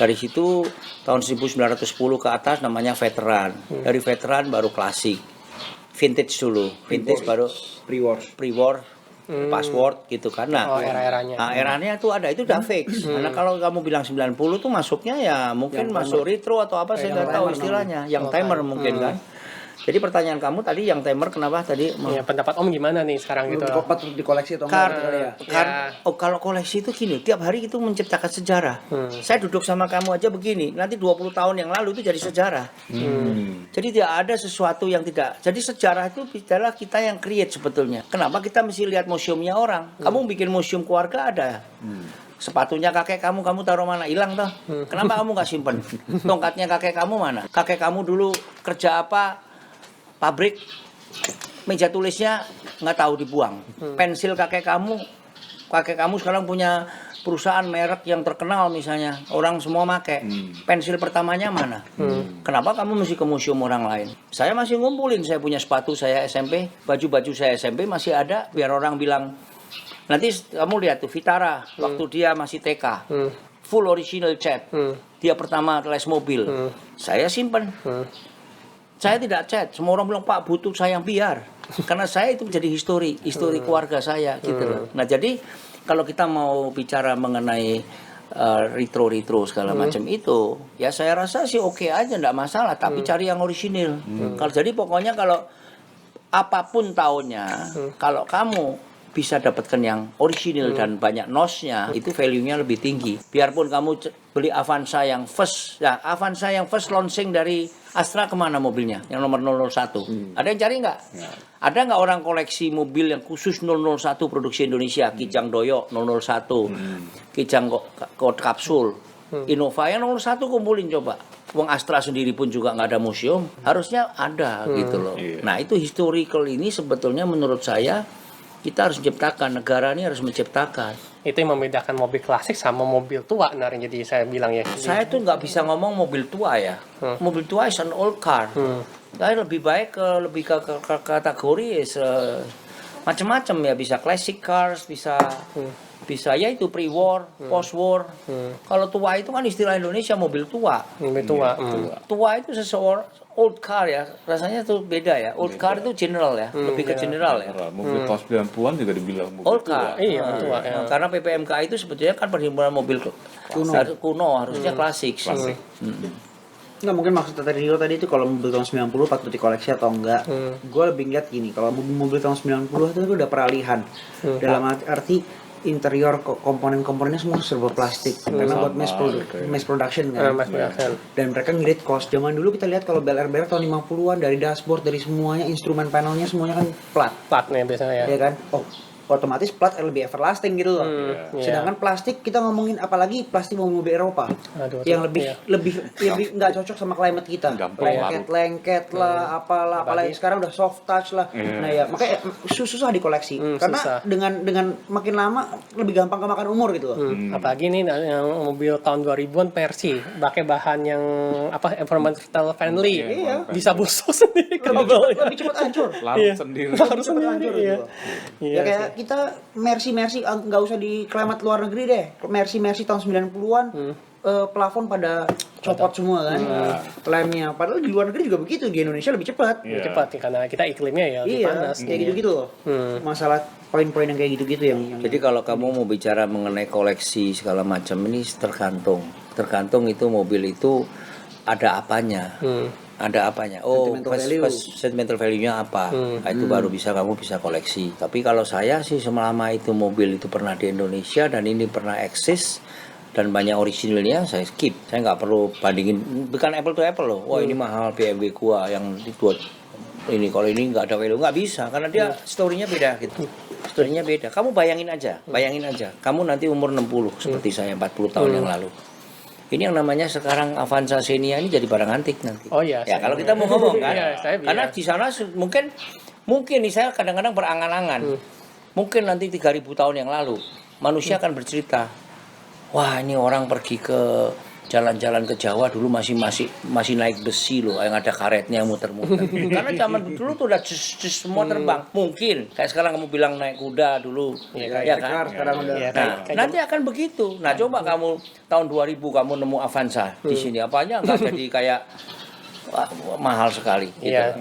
Dari situ tahun 1910 ke atas namanya veteran. Dari veteran baru klasik. Vintage dulu. Vintage baru pre-war. Password gitu kan. Nah, era-eranya. Nah, eranya tuh ada, itu udah fix. Karena kalau kamu bilang 90 tuh masuknya ya mungkin yang masuk retro atau apa, saya nggak tahu istilahnya. Yang timer mungkin kan. Jadi pertanyaan kamu tadi yang timer kenapa tadi? Ya, pendapat Om gimana nih sekarang gitu? Patut dikoleksi atau enggak gitu kali ya? Kalau koleksi itu gini, tiap hari itu menciptakan sejarah. Saya duduk sama kamu aja begini, nanti 20 tahun yang lalu itu jadi sejarah. Jadi tidak ada sesuatu yang tidak. Jadi sejarah itu adalah kita yang create sebetulnya. Kenapa kita mesti lihat museumnya orang? Kamu bikin museum keluarga ada. Sepatunya kakek kamu taruh mana? Hilang toh. Kenapa kamu nggak simpen? Tongkatnya kakek kamu mana? Kakek kamu dulu kerja apa? Pabrik, meja tulisnya nggak tahu dibuang. Pensil kakek kamu sekarang punya perusahaan merek yang terkenal misalnya, orang semua pakai. Pensil pertamanya mana? Kenapa kamu mesti ke museum orang lain? Saya masih ngumpulin, saya punya sepatu saya SMP, baju-baju saya SMP masih ada, biar orang bilang, nanti kamu lihat tuh Vitara, waktu dia masih TK, full original cat, dia pertama les mobil, saya simpen. Saya tidak cat, semua orang bilang Pak butuh saya biar, karena saya itu menjadi histori keluarga saya gitu loh. Nah jadi kalau kita mau bicara mengenai retro segala macam itu, ya saya rasa sih oke aja, enggak masalah. Tapi cari yang orisinil. Kalau jadi pokoknya kalau apapun tahunnya, kalau kamu bisa dapatkan yang original dan banyak nosnya, itu value-nya lebih tinggi. Biarpun kamu beli Avanza yang first, ya Avanza yang first launching dari Astra kemana mobilnya? Yang nomor 001. Ada yang cari nggak? Ada nggak orang koleksi mobil yang khusus 001 produksi Indonesia? Kijang Doyok 001, Kijang Kapsul, Innova yang 01 kumpulin coba. Wong Astra sendiri pun juga nggak ada museum, harusnya ada gitu loh. Nah itu historical ini sebetulnya menurut saya kita harus menciptakan, negara ini harus menciptakan. Itu yang membedakan mobil klasik sama mobil tua, jadi saya bilang ya. Saya tuh nggak bisa ngomong mobil tua ya. Mobil tua is an old car. Saya lebih baik lebih ke kategori macam-macam ya, bisa classic cars, bisa ya itu pre-war, post-war. Kalau tua itu kan istilah Indonesia mobil tua. Mobil tua. Tua itu seseorang old car ya, rasanya tuh beda ya. Old car itu general ya, lebih ke general ya. Mobil tahun 90-an juga dibilang mobil Old tua. car. Iya, tua. Ya. Karena PPMK itu sebetulnya kan perhimpunan mobil kuno harusnya klasik. Nggak, mungkin maksud tadi Rio tadi itu kalau mobil tahun 90 patut dikoleksi atau enggak. Gue lebih ngeliat gini, kalau mobil tahun 90 itu udah peralihan. Dalam arti interior komponen-komponennya semua serba plastik karena buat mass production kan. Dan mereka ngirit cost. Zaman dulu kita lihat kalau Bel Air tahun 50-an, dari dashboard, dari semuanya, instrumen panelnya semuanya kan plat. Platnya biasanya ya. Ya kan? Oh, otomatis plat lebih everlasting gitu loh. Sedangkan plastik kita ngomongin apalagi plastik mobil Eropa yang lebih nggak cocok sama climate kita. Lengket lah, apalagi sekarang udah soft touch lah. Nah ya makanya susah dikoleksi karena susah. dengan makin lama lebih gampang kemakan umur gitu loh. Apalagi nih yang mobil tahun 2000-an Persi pakai bahan yang environmental friendly. Bisa busuk sendiri Lebih cepat hancur. Larut sendiri. Harus sendiri. Gitu loh. Ya kayak kita Mercy nggak usah di klimat luar negeri deh. Mercy tahun 90-an plafon pada copot semua kan. Lemnya padahal di luar negeri juga begitu, di Indonesia lebih cepat. Lebih cepat karena kita iklimnya ya lebih panas. Kayak gitu-gitu loh. Masalah poin-poin yang kayak gitu-gitu yang Jadi kalau kamu mau bicara mengenai koleksi segala macam ini tergantung itu mobil itu ada apanya. Ada apanya? Sentimental value-nya apa? Nah, itu baru kamu bisa koleksi. Tapi kalau saya sih selama itu mobil itu pernah di Indonesia dan ini pernah eksis dan banyak originalnya, saya skip. Saya nggak perlu bandingin, bukan apple to apple loh. Wah ini mahal BMW gua yang dibuat ini, kalau ini nggak ada value, nggak bisa karena dia story-nya beda gitu. Story-nya beda. Kamu bayangin aja. Kamu nanti umur 60 seperti saya 40 tahun yang lalu. Ini yang namanya sekarang Avanza Xenia ini jadi barang antik nanti. Oh iya. Ya kalau kita mau ngomong kan. Karena di sana mungkin nih saya kadang-kadang berangan-angan. Mungkin nanti 3000 tahun yang lalu manusia akan bercerita, wah ini orang pergi ke jalan-jalan ke Jawa dulu masih naik besi loh, yang ada karetnya muter-muter. Karena zaman dulu tuh udah semua terbang. Mungkin kayak sekarang kamu bilang naik kuda dulu, ya kan? sekarang udah. Nanti akan begitu. Nah coba kamu tahun 2000 kamu nemu Avanza di sini, apanya nggak jadi kayak mahal sekali gitu.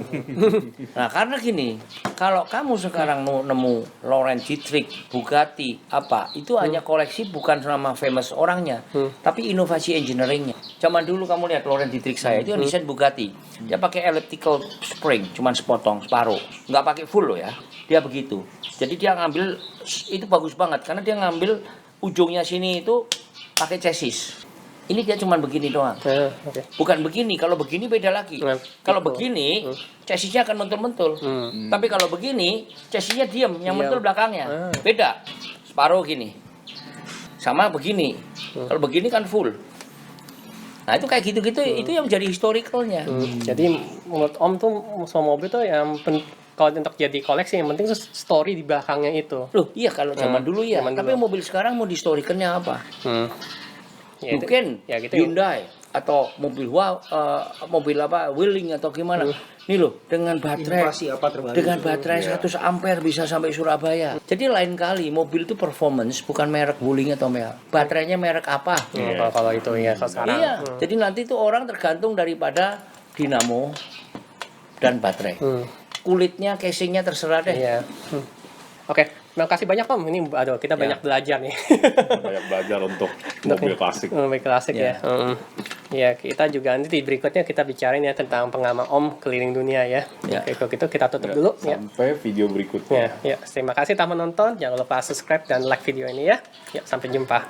Nah karena gini, kalau kamu sekarang nemu Laurent Dietrich, Bugatti apa, itu hanya koleksi bukan sama famous orangnya, tapi inovasi engineeringnya. Zaman dulu kamu lihat Laurent Dietrich saya itu yang desain Bugatti, dia pakai elliptical spring, cuman sepotong separuh, nggak pakai full loh ya, dia begitu. Jadi dia ngambil itu bagus banget karena dia ngambil ujungnya sini itu pakai chassis. Ini dia cuma begini doang. Bukan begini. Kalau begini beda lagi. Kalau begini, chassisnya akan mentul-mentul. Tapi kalau begini, chassisnya diam, yang mentul belakangnya. Beda. Separuh gini. Sama begini. Kalau begini kan full. Nah itu kayak gitu-gitu, itu yang jadi historicalnya. Jadi menurut Om tuh semua mobil tuh yang kalau untuk jadi koleksi yang penting tuh story di belakangnya itu. Loh iya kalau zaman dulu ya. Tapi mobil sekarang mau di-storykannya apa? Ya, mungkin ya, gitu Hyundai atau mobil Wuling atau gimana. Nih loh dengan baterai dengan baterai 100 ampere bisa sampai Surabaya. Jadi lain kali mobil itu performance bukan merek Wuling atau merek baterainya merek apa. Kalau itu ya sekarang. Iya. Jadi nanti itu orang tergantung daripada dinamo dan baterai. Kulitnya, casingnya terserah deh. Iya. Oke. Terima kasih banyak Om. Ini kita banyak belajar nih. Banyak belajar untuk mobil klasik. Mobil klasik ya. Ya, kita juga nanti di berikutnya kita bicarain ya tentang pengalaman Om keliling dunia ya. Ya. Oke, kalau gitu kita tutup dulu ya. Sampai video berikutnya. Ya, terima kasih telah menonton. Jangan lupa subscribe dan like video ini ya. Ya, sampai jumpa.